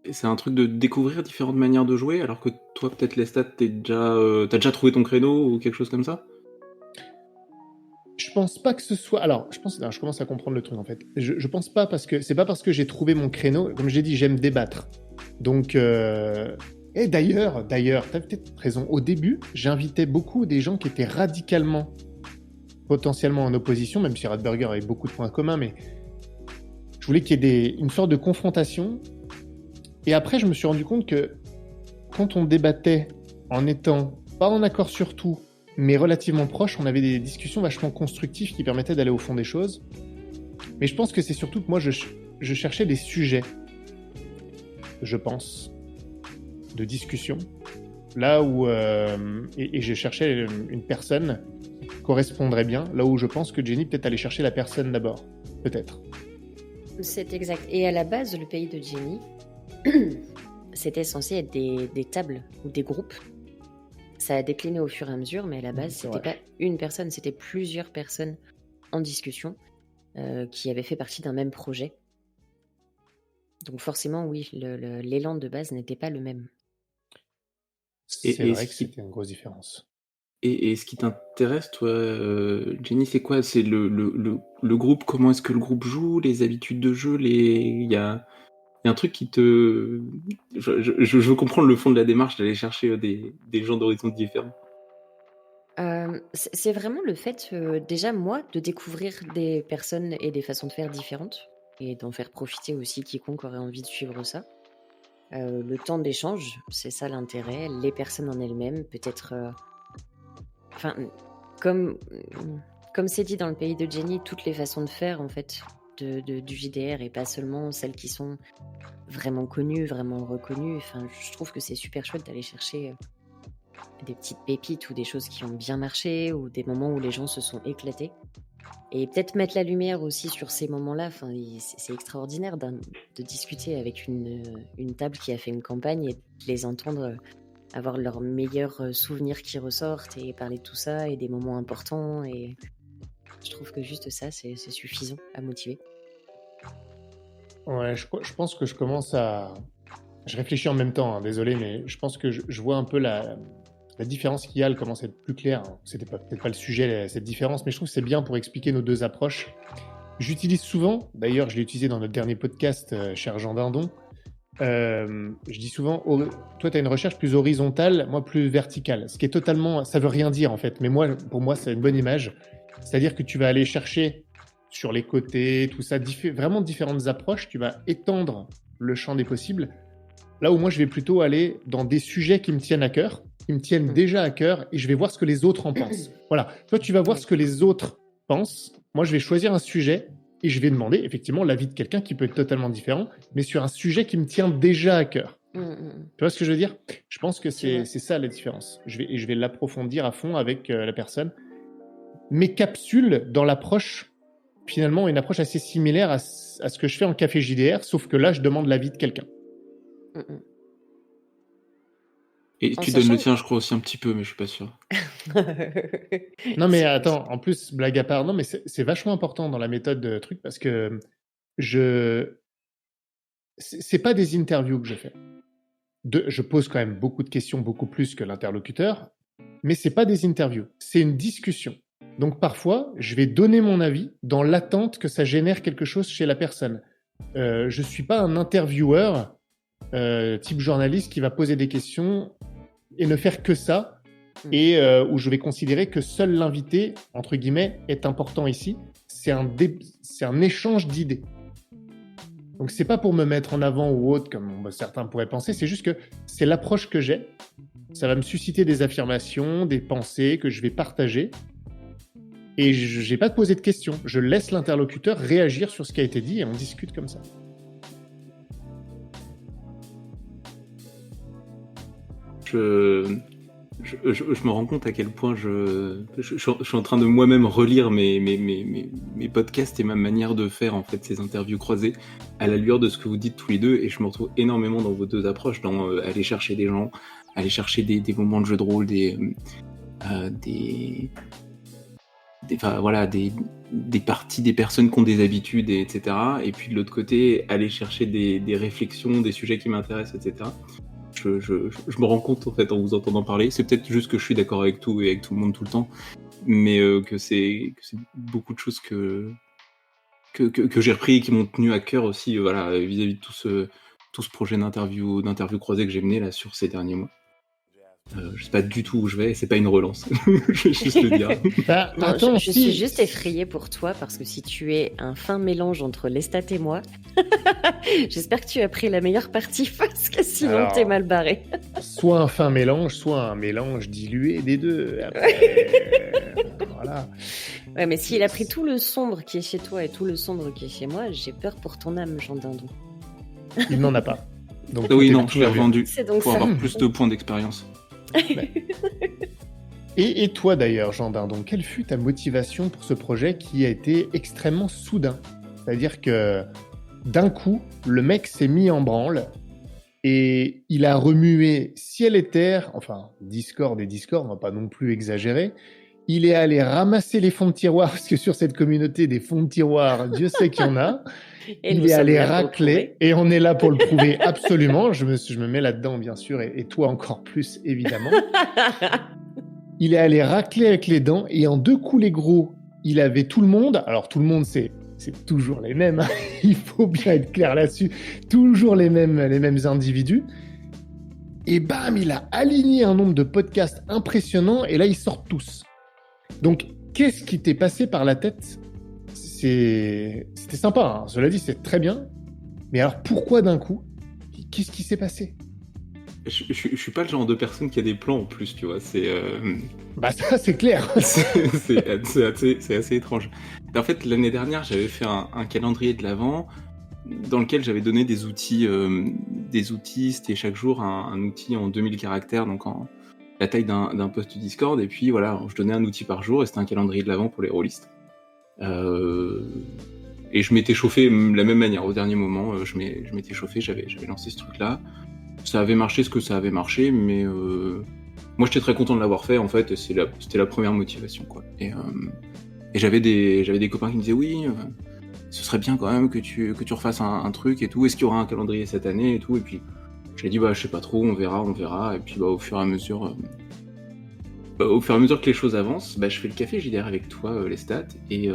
C'est un truc de découvrir différentes manières de jouer, alors que toi, peut-être, Lestat, t'as déjà trouvé ton créneau ou quelque chose comme ça? Je pense pas que ce soit... Alors, je commence à comprendre le truc, en fait. Je pense pas c'est pas parce que j'ai trouvé mon créneau. Comme j'ai dit, j'aime débattre. Donc... Et d'ailleurs, t'as peut-être raison. Au début, j'invitais beaucoup des gens qui étaient radicalement potentiellement en opposition, même si Radberger avait beaucoup de points communs, mais je voulais qu'il y ait une sorte de confrontation. Et après, je me suis rendu compte que quand on débattait en étant pas en accord sur tout, mais relativement proche, on avait des discussions vachement constructives qui permettaient d'aller au fond des choses. Mais je pense que c'est surtout que moi, je cherchais des sujets, je pense, de discussion, là où... et je cherchais une personne qui correspondrait bien, là où je pense que Jenny peut-être allait chercher la personne d'abord, peut-être. C'est exact. Et à la base, le pays de Jenny, c'était censé être des tables ou des groupes. Ça a décliné au fur et à mesure, mais à la base, c'était pas une personne, c'était plusieurs personnes en discussion qui avaient fait partie d'un même projet. Donc forcément, oui, l'élan de base n'était pas le même. C'est vrai que c'était une grosse différence. Et ce qui t'intéresse, toi, Jenny, c'est quoi? C'est le groupe, comment est-ce que le groupe joue, les habitudes de jeu, il y a un truc qui te... Je veux comprendre le fond de la démarche d'aller chercher des gens d'horizons différents. C'est vraiment le fait, déjà moi, de découvrir des personnes et des façons de faire différentes et d'en faire profiter aussi quiconque aurait envie de suivre ça. Le temps d'échange, c'est ça l'intérêt. Les personnes en elles-mêmes, peut-être... Enfin, comme c'est dit dans le pays de Jenny, toutes les façons de faire, en fait, du JDR et pas seulement celles qui sont vraiment connues, vraiment reconnues. Enfin, je trouve que c'est super chouette d'aller chercher des petites pépites ou des choses qui ont bien marché ou des moments où les gens se sont éclatés. Et peut-être mettre la lumière aussi sur ces moments-là. Enfin, c'est extraordinaire de discuter avec une table qui a fait une campagne et de les entendre avoir leurs meilleurs souvenirs qui ressortent et parler de tout ça et des moments importants. Et je trouve que juste ça, c'est suffisant à motiver. Ouais, je pense que je commence à... Je réfléchis en même temps, hein, désolé, mais je pense que je vois un peu la différence qu'il y a, elle commence à être plus claire. C'était peut-être pas le sujet, cette différence, mais je trouve que c'est bien pour expliquer nos deux approches. J'utilise souvent, d'ailleurs je l'ai utilisé dans notre dernier podcast, cher Jean Dindon, je dis souvent, toi tu as une recherche plus horizontale, moi plus verticale, ce qui est totalement, ça veut rien dire en fait, mais pour moi c'est une bonne image, c'est-à-dire que tu vas aller chercher sur les côtés, tout ça, vraiment différentes approches, tu vas étendre le champ des possibles, là où moi je vais plutôt aller dans des sujets qui me tiennent à cœur, qui me tiennent déjà à cœur, et je vais voir ce que les autres en pensent. Voilà, toi tu vas voir ce que les autres pensent, moi je vais choisir un sujet, et je vais demander effectivement l'avis de quelqu'un qui peut être totalement différent, mais sur un sujet qui me tient déjà à cœur. Tu vois ce que je veux dire? Je pense que c'est ça la différence. Je vais l'approfondir à fond avec la personne. Mes capsules, dans l'approche, finalement, une approche assez similaire à ce que je fais en café JDR, sauf que là, je demande l'avis de quelqu'un. Et tu donnes le tien, je crois aussi un petit peu, mais je suis pas sûr. Non, mais attends, en plus, blague à part, non, mais c'est vachement important dans la méthode de truc parce que c'est pas des interviews que je fais. Je pose quand même beaucoup de questions, beaucoup plus que l'interlocuteur, mais c'est pas des interviews, c'est une discussion. Donc parfois, je vais donner mon avis dans l'attente que ça génère quelque chose chez la personne. Je suis pas un intervieweur type journaliste qui va poser des questions et ne faire que ça, et où je vais considérer que seul l'invité, entre guillemets, est important ici. C'est un échange d'idées. Donc c'est pas pour me mettre en avant ou autre, comme certains pourraient penser, c'est juste que c'est l'approche que j'ai. Ça va me susciter des affirmations, des pensées que je vais partager. Et je n'ai pas de poser de questions. Je laisse l'interlocuteur réagir sur ce qui a été dit et on discute comme ça. Je me rends compte à quel point je suis en train de moi-même relire mes podcasts et ma manière de faire en fait ces interviews croisées à la lueur de ce que vous dites tous les deux, et je me retrouve énormément dans vos deux approches, dans aller chercher des gens, aller chercher des moments de jeu de rôle, des parties, des personnes qui ont des habitudes, etc. Et puis de l'autre côté, aller chercher des réflexions, des sujets qui m'intéressent, etc. Je me rends compte en fait en vous entendant parler. C'est peut-être juste que je suis d'accord avec tout et avec tout le monde tout le temps, mais que c'est beaucoup de choses que j'ai repris et qui m'ont tenu à cœur aussi, voilà, vis-à-vis de tout ce projet d'interview croisée que j'ai mené là sur ces derniers mois. Je sais pas du tout où je vais, et c'est pas une relance. Je vais juste le dire. Bah, Non, attends, je si. suis juste effrayée pour toi parce que si tu es un fin mélange entre Lestat et moi, j'espère que tu as pris la meilleure partie parce que sinon Alors. t'es mal barré. Soit un fin mélange, soit un mélange dilué des deux. Après, voilà. Ouais, mais s'il a pris tout le sombre qui est chez toi et tout le sombre qui est chez moi, j'ai peur pour ton âme, Jean Dindon. Il n'en a pas. Donc, Oui, tout est- non, tout je l'ai va bien. revendu C'est donc pour ça. avoir plus de points d'expérience. Et toi d'ailleurs, Jean Dindon, quelle fut ta motivation pour ce projet qui a été extrêmement soudain? C'est-à-dire que d'un coup, le mec s'est mis en branle et il a remué ciel et terre, enfin Discord et Discord, on va pas non plus exagérer. Il est allé ramasser les fonds de tiroir, parce que sur cette communauté des fonds de tiroir, Dieu sait qu'il y en a. Et Il nous est sommes allé là pour le racler, prouver. et on est là pour le prouver absolument. Je me mets là-dedans, bien sûr, et toi encore plus, évidemment. Il est allé racler avec les dents, et en 2 coups les gros, il avait tout le monde. Alors tout le monde, c'est toujours les mêmes, hein. Il faut bien être clair là-dessus. Toujours les mêmes individus. Et bam, il a aligné un nombre de podcasts impressionnant, et là, ils sortent tous. Donc, qu'est-ce qui t'est passé par la tête? C'était sympa, hein. Cela dit, c'est très bien. Mais alors, pourquoi d'un coup? Qu'est-ce qui s'est passé? Je suis pas le genre de personne qui a des plans en plus, tu vois. C'est Bah ça, c'est clair. c'est assez étrange. En fait, l'année dernière, j'avais fait un calendrier de l'Avent dans lequel j'avais donné des outils. C'était chaque jour un outil en 2000 caractères, donc en la taille d'un post Discord. Et puis voilà, je donnais un outil par jour et c'était un calendrier de l'Avent pour les rôlistes. Et je m'étais chauffé de la même manière au dernier moment. Je m'étais chauffé, j'avais lancé ce truc-là. Ça avait marché ce que ça avait marché, mais moi j'étais très content de l'avoir fait en fait. C'était la première motivation, quoi. Et j'avais des copains qui me disaient oui, ce serait bien quand même que tu refasses un truc et tout. Est-ce qu'il y aura un calendrier cette année et tout. Et puis j'ai dit bah je sais pas trop, on verra. Et puis bah au fur et à mesure que les choses avancent, bah je fais le café JDR avec toi, les stats, et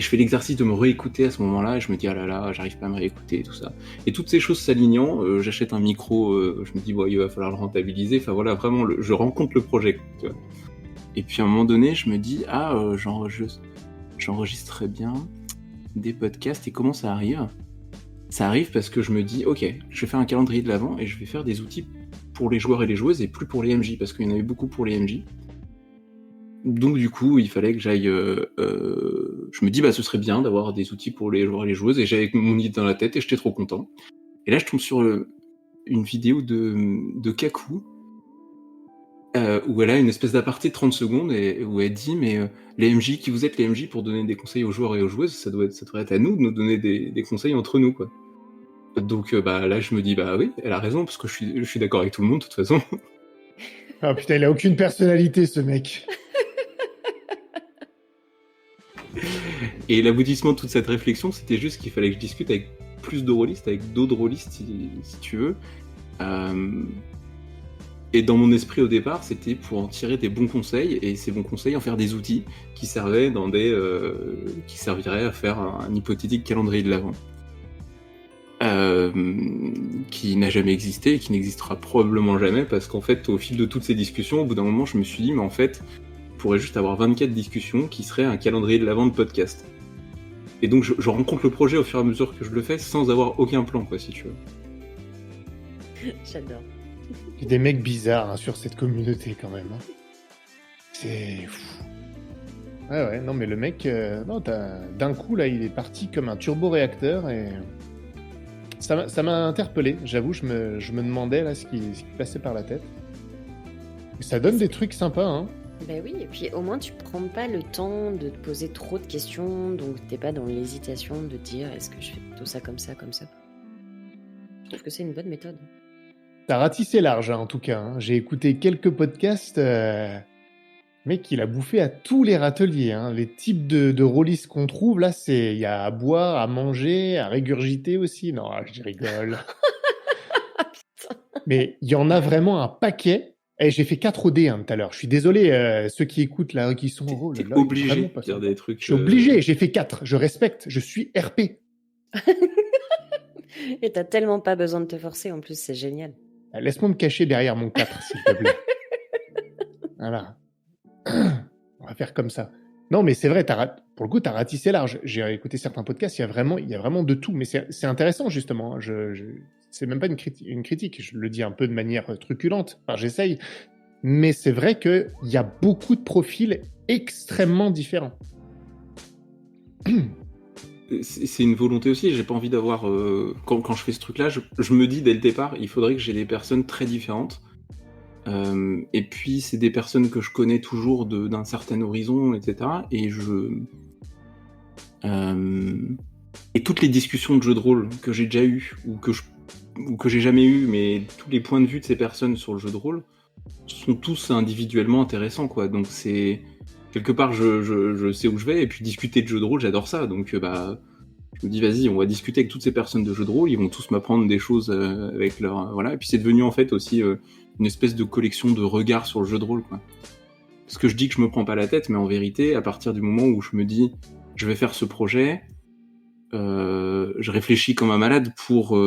je fais l'exercice de me réécouter à ce moment-là, et je me dis ah là là, j'arrive pas à me réécouter et tout ça. Et toutes ces choses s'alignant, j'achète un micro, je me dis bon, il va falloir le rentabiliser. Enfin voilà, vraiment, je rencontre le projet, tu vois. Et puis à un moment donné, je me dis j'enregistrerais bien des podcasts, et comment ça arrive? Ça arrive parce que je me dis ok, je vais faire un calendrier de l'Avent et je vais faire des outils pour les joueurs et les joueuses et plus pour les MJ, parce qu'il y en avait beaucoup pour les MJ. Donc du coup, il fallait que j'aille... je me dis, bah ce serait bien d'avoir des outils pour les joueurs et les joueuses, et j'avais mon idée dans la tête et j'étais trop content. Et là, je tombe sur une vidéo de Kaku, où elle a une espèce d'aparté de 30 secondes, et où elle dit, mais les MJ, qui vous êtes les MJ pour donner des conseils aux joueurs et aux joueuses, ça devrait être à nous de nous donner des conseils entre nous, quoi. Donc bah là, je me dis, bah oui, elle a raison, parce que je suis d'accord avec tout le monde, de toute façon. Ah putain, il a aucune personnalité, ce mec. Et l'aboutissement de toute cette réflexion, c'était juste qu'il fallait que je discute avec plus de rôlistes, avec d'autres rôlistes, si tu veux. Et dans mon esprit au départ, c'était pour en tirer des bons conseils, et ces bons conseils en faire des outils qui servaient qui serviraient à faire un hypothétique calendrier de l'Avent. Qui n'a jamais existé et qui n'existera probablement jamais, parce qu'en fait, au fil de toutes ces discussions, au bout d'un moment, je me suis dit, mais en fait, on pourrait juste avoir 24 discussions qui seraient un calendrier de l'Avent de podcast. Et donc, je rencontre le projet au fur et à mesure que je le fais, sans avoir aucun plan, quoi, si tu veux. J'adore. Il y a des mecs bizarres, hein, sur cette communauté, quand même, hein. C'est fou. Ouais, non, mais le mec, d'un coup, là, il est parti comme un turboréacteur, et ça m'a interpellé. J'avoue, je me demandais là ce qui passait par la tête. Et ça donne des trucs sympas, hein. Ben oui, et puis au moins tu prends pas le temps de te poser trop de questions, donc t'es pas dans l'hésitation de dire est-ce que je fais plutôt ça comme ça, comme ça. Je trouve que c'est une bonne méthode. T'as ratissé large, hein, en tout cas, hein. J'ai écouté quelques podcasts, mec, il a bouffé à tous les râteliers, hein. Les types de rôlistes qu'on trouve, là, il y a à boire, à manger, à régurgiter aussi. Non, je rigole. Mais il y en a vraiment un paquet. Et j'ai fait 4 OD, hein, tout à l'heure. Je suis désolé, ceux qui écoutent là, qui sont en rôle. T'es là, ils sont obligé vraiment de pas dire sympas. des trucs. Je suis obligé, j'ai fait 4. Je respecte, je suis RP. Et t'as tellement pas besoin de te forcer en plus, c'est génial. Laisse-moi me cacher derrière mon 4, s'il te plaît. Voilà. On va faire comme ça. Non, mais c'est vrai, pour le coup, tu as ratissé large. J'ai écouté certains podcasts, il y a vraiment de tout. Mais c'est intéressant, justement. Hein. C'est même pas une critique. Je le dis un peu de manière truculente. Enfin, j'essaye. Mais c'est vrai qu'il y a beaucoup de profils extrêmement différents. C'est une volonté aussi, j'ai pas envie d'avoir... quand je fais ce truc-là, je me dis dès le départ, il faudrait que j'ai des personnes très différentes. Et puis, c'est des personnes que je connais toujours d'un certain horizon, etc. Et toutes les discussions de jeux de rôle que j'ai déjà eues, ou que j'ai jamais eues, mais tous les points de vue de ces personnes sur le jeu de rôle sont tous individuellement intéressants, quoi. Donc c'est... Quelque part, je sais où je vais, et puis discuter de jeux de rôle, j'adore ça. Donc je me dis, vas-y, on va discuter avec toutes ces personnes de jeux de rôle, ils vont tous m'apprendre des choses avec leur... voilà. Et puis c'est devenu en fait aussi une espèce de collection de regards sur le jeu de rôle, quoi. Parce que je dis que je me prends pas la tête, mais en vérité, à partir du moment où je me dis, je vais faire ce projet, je réfléchis comme un malade pour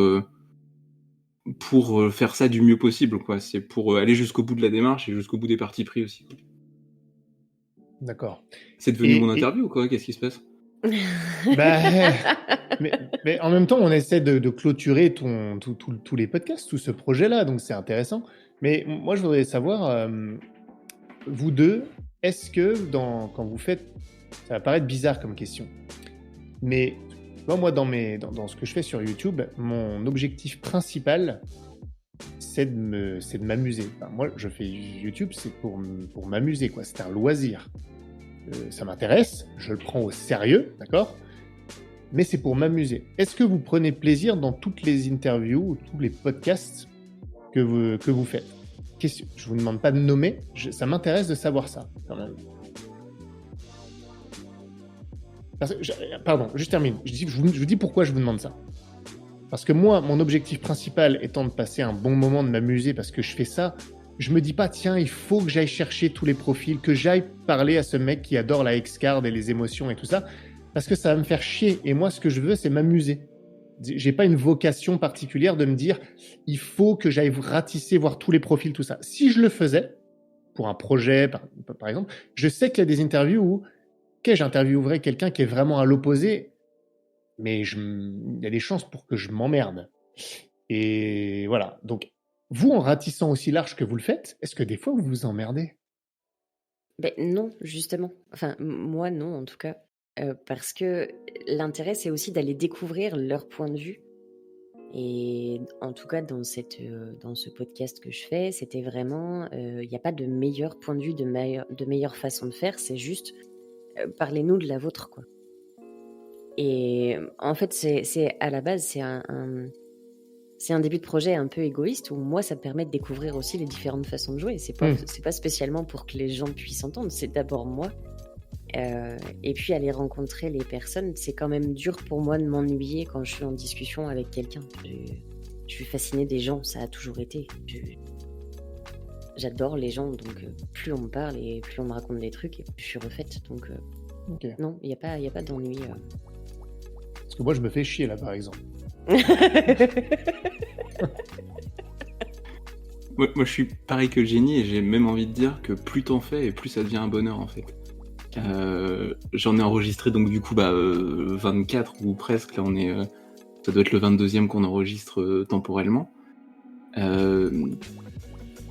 faire ça du mieux possible, quoi. C'est pour aller jusqu'au bout de la démarche et jusqu'au bout des parties pris aussi. D'accord. C'est devenu mon interview ou quoi? Qu'est-ce qui se passe? Mais en même temps, on essaie de clôturer tous les podcasts, tout ce projet-là, donc c'est intéressant. Mais moi, je voudrais savoir, vous deux, est-ce que quand vous faites... Ça va paraître bizarre comme question, mais moi, dans ce que je fais sur YouTube, mon objectif principal, c'est de m'amuser. Enfin, moi, je fais YouTube, c'est pour m'amuser, quoi. C'est un loisir. Ça m'intéresse, je le prends au sérieux, d'accord ? Mais c'est pour m'amuser. Est-ce que vous prenez plaisir dans toutes les interviews ou tous les podcasts que vous faites ? Je ne vous demande pas de nommer, ça m'intéresse de savoir ça, quand même. Pardon, je termine. Je vous dis pourquoi je vous demande ça. Parce que moi, mon objectif principal étant de passer un bon moment, de m'amuser, parce que je fais ça, je me dis pas, tiens, il faut que j'aille chercher tous les profils, que j'aille parler à ce mec qui adore la X-Card et les émotions et tout ça, parce que ça va me faire chier. Et moi, ce que je veux, c'est m'amuser. J'ai pas une vocation particulière de me dire, il faut que j'aille ratisser, voir tous les profils, tout ça. Si je le faisais, pour un projet, par exemple, je sais qu'il y a des interviews où, j'interviewerais quelqu'un qui est vraiment à l'opposé, mais il y a des chances pour que je m'emmerde. Et voilà. Donc, vous, en ratissant aussi large que vous le faites, est-ce que des fois, vous vous emmerdez ? Ben non, justement. Enfin, moi, non, en tout cas. Parce que l'intérêt, c'est aussi d'aller découvrir leur point de vue. Et en tout cas, dans ce podcast que je fais, c'était vraiment... Il n'y a pas de meilleur point de vue, de meilleure façon de faire. C'est juste, parlez-nous de la vôtre, quoi. Et en fait, c'est à la base, c'est un début de projet un peu égoïste où moi, ça me permet de découvrir aussi les différentes façons de jouer. C'est pas spécialement pour que les gens puissent entendre, c'est d'abord moi. Et puis aller rencontrer les personnes, c'est quand même dur pour moi de m'ennuyer quand je suis en discussion avec quelqu'un. Je suis fascinée des gens, ça a toujours été. J'adore les gens, donc plus on me parle et plus on me raconte des trucs, et plus je suis refaite. Donc Okay. Non, il n'y a pas d'ennui. Parce que moi, je me fais chier là, par exemple. Moi, je suis pareil que Jenny, et j'ai même envie de dire que plus t'en fais, et plus ça devient un bonheur, en fait. J'en ai enregistré donc du coup 24 ou presque, là on est ça doit être le 22e qu'on enregistre temporellement.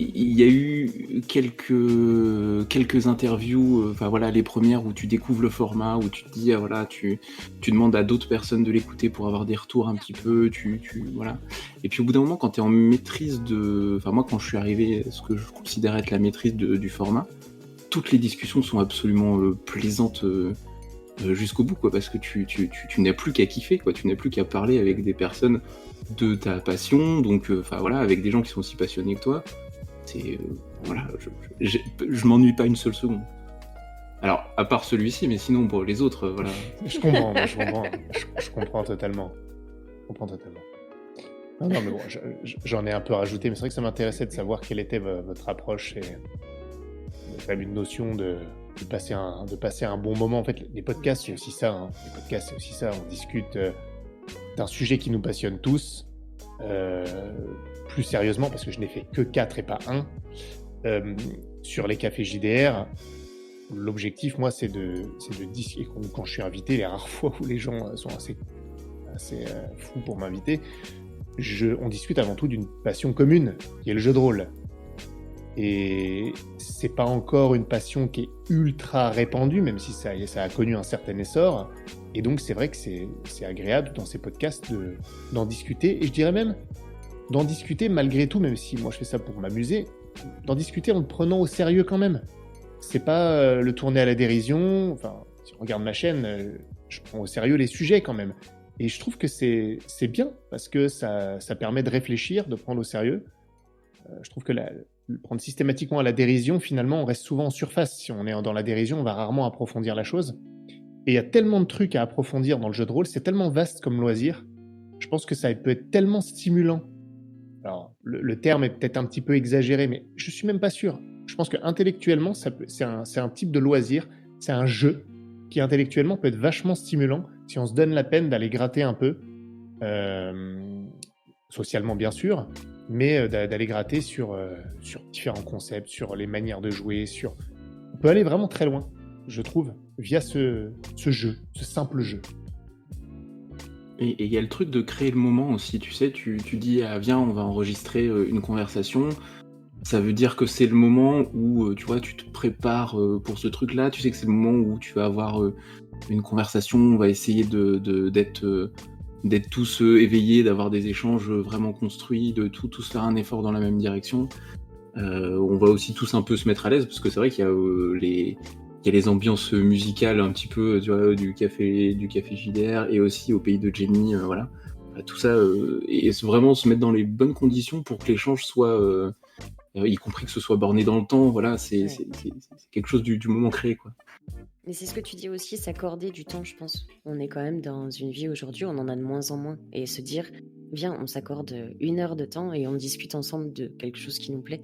Il y a eu quelques interviews, enfin voilà, les premières où tu découvres le format, où tu te dis voilà, tu demandes à d'autres personnes de l'écouter pour avoir des retours un petit peu, voilà. Et puis au bout d'un moment, quand tu es en maîtrise enfin moi quand je suis arrivé à ce que je considère être la maîtrise du format, toutes les discussions sont absolument plaisantes jusqu'au bout, quoi, parce que tu n'as plus qu'à kiffer, quoi, tu n'as plus qu'à parler avec des personnes de ta passion, donc voilà, avec des gens qui sont aussi passionnés que toi. C'est voilà, je m'ennuie pas une seule seconde. Alors à part celui-ci, mais sinon pour les autres, voilà. Je comprends totalement. Non, mais bon, j'en ai un peu rajouté, mais c'est vrai que ça m'intéressait de savoir quelle était votre approche et même une notion de passer un bon moment. En fait, les podcasts, c'est aussi ça. Hein. Les podcasts, c'est aussi ça. On discute d'un sujet qui nous passionne tous. Plus sérieusement, parce que je n'ai fait que 4 et pas 1. sur les cafés JDR, l'objectif, moi, c'est de discuter. Quand je suis invité, les rares fois où les gens sont assez fous pour m'inviter, on discute avant tout d'une passion commune, qui est le jeu de rôle. Et c'est pas encore une passion qui est ultra répandue, même si ça a connu un certain essor. Et donc, c'est vrai que c'est agréable dans ces podcasts d'en discuter. Et je dirais même d'en discuter malgré tout, même si moi je fais ça pour m'amuser, d'en discuter en le prenant au sérieux quand même. C'est pas le tourner à la dérision. Enfin, si on regarde ma chaîne, je prends au sérieux les sujets quand même. Et je trouve que c'est bien parce que ça permet de réfléchir, de prendre au sérieux. Je trouve que prendre systématiquement à la dérision, finalement, on reste souvent en surface. Si on est dans la dérision, on va rarement approfondir la chose. Et il y a tellement de trucs à approfondir dans le jeu de rôle, c'est tellement vaste comme loisir. Je pense que ça peut être tellement stimulant. Alors, le terme est peut-être un petit peu exagéré, mais je suis même pas sûr. Je pense qu'intellectuellement, c'est un type de loisir, c'est un jeu qui intellectuellement peut être vachement stimulant si on se donne la peine d'aller gratter un peu, socialement bien sûr, mais d'aller gratter sur différents concepts, sur les manières de jouer, on peut aller vraiment très loin, je trouve, via ce jeu, ce simple jeu. Et il y a le truc de créer le moment aussi, tu sais, tu dis ah, viens, on va enregistrer une conversation. Ça veut dire que c'est le moment où tu vois, tu te prépares pour ce truc-là. Tu sais que c'est le moment où tu vas avoir une conversation. On va essayer d'être tous éveillés, d'avoir des échanges vraiment construits, de tous faire un effort dans la même direction. On va aussi tous un peu se mettre à l'aise parce que c'est vrai qu'il y a les ambiances musicales un petit peu, tu vois, du café JDR et aussi au pays de Jenny, voilà. Tout ça, et vraiment se mettre dans les bonnes conditions pour que l'échange soit, y compris que ce soit borné dans le temps, voilà, c'est quelque chose du moment créé, quoi. Mais c'est ce que tu dis aussi, s'accorder du temps, je pense. On est quand même dans une vie aujourd'hui, on en a de moins en moins. Et se dire, viens, on s'accorde 1 heure de temps et on discute ensemble de quelque chose qui nous plaît.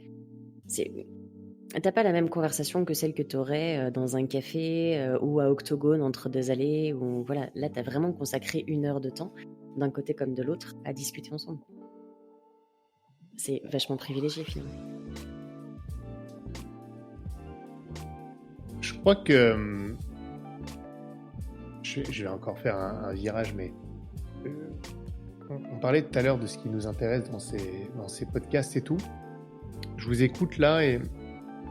T'as pas la même conversation que celle que t'aurais dans un café ou à Octogone entre 2 allées. Ou voilà, là, t'as vraiment consacré 1 heure de temps, d'un côté comme de l'autre, à discuter ensemble. C'est vachement privilégié finalement. Je crois que je vais encore faire un virage, mais on parlait tout à l'heure de ce qui nous intéresse dans ces podcasts et tout. Je vous écoute là et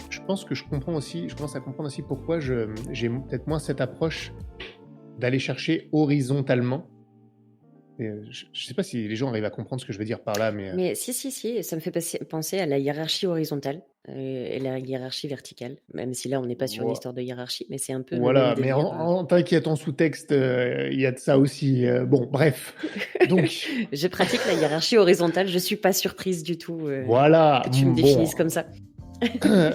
je pense que je commence à comprendre aussi pourquoi j'ai peut-être moins cette approche d'aller chercher horizontalement. Et je sais pas si les gens arrivent à comprendre ce que je veux dire par là, mais... Mais si, ça me fait penser à la hiérarchie horizontale et la hiérarchie verticale, même si là on n'est pas sur une histoire de hiérarchie, mais c'est un peu Voilà, le même mais délire. t'inquiète, en sous-texte, il y a de ça aussi. Bon, bref. Donc, Je pratique la hiérarchie horizontale, je suis pas surprise du tout voilà. que tu me Bon. définisses comme ça.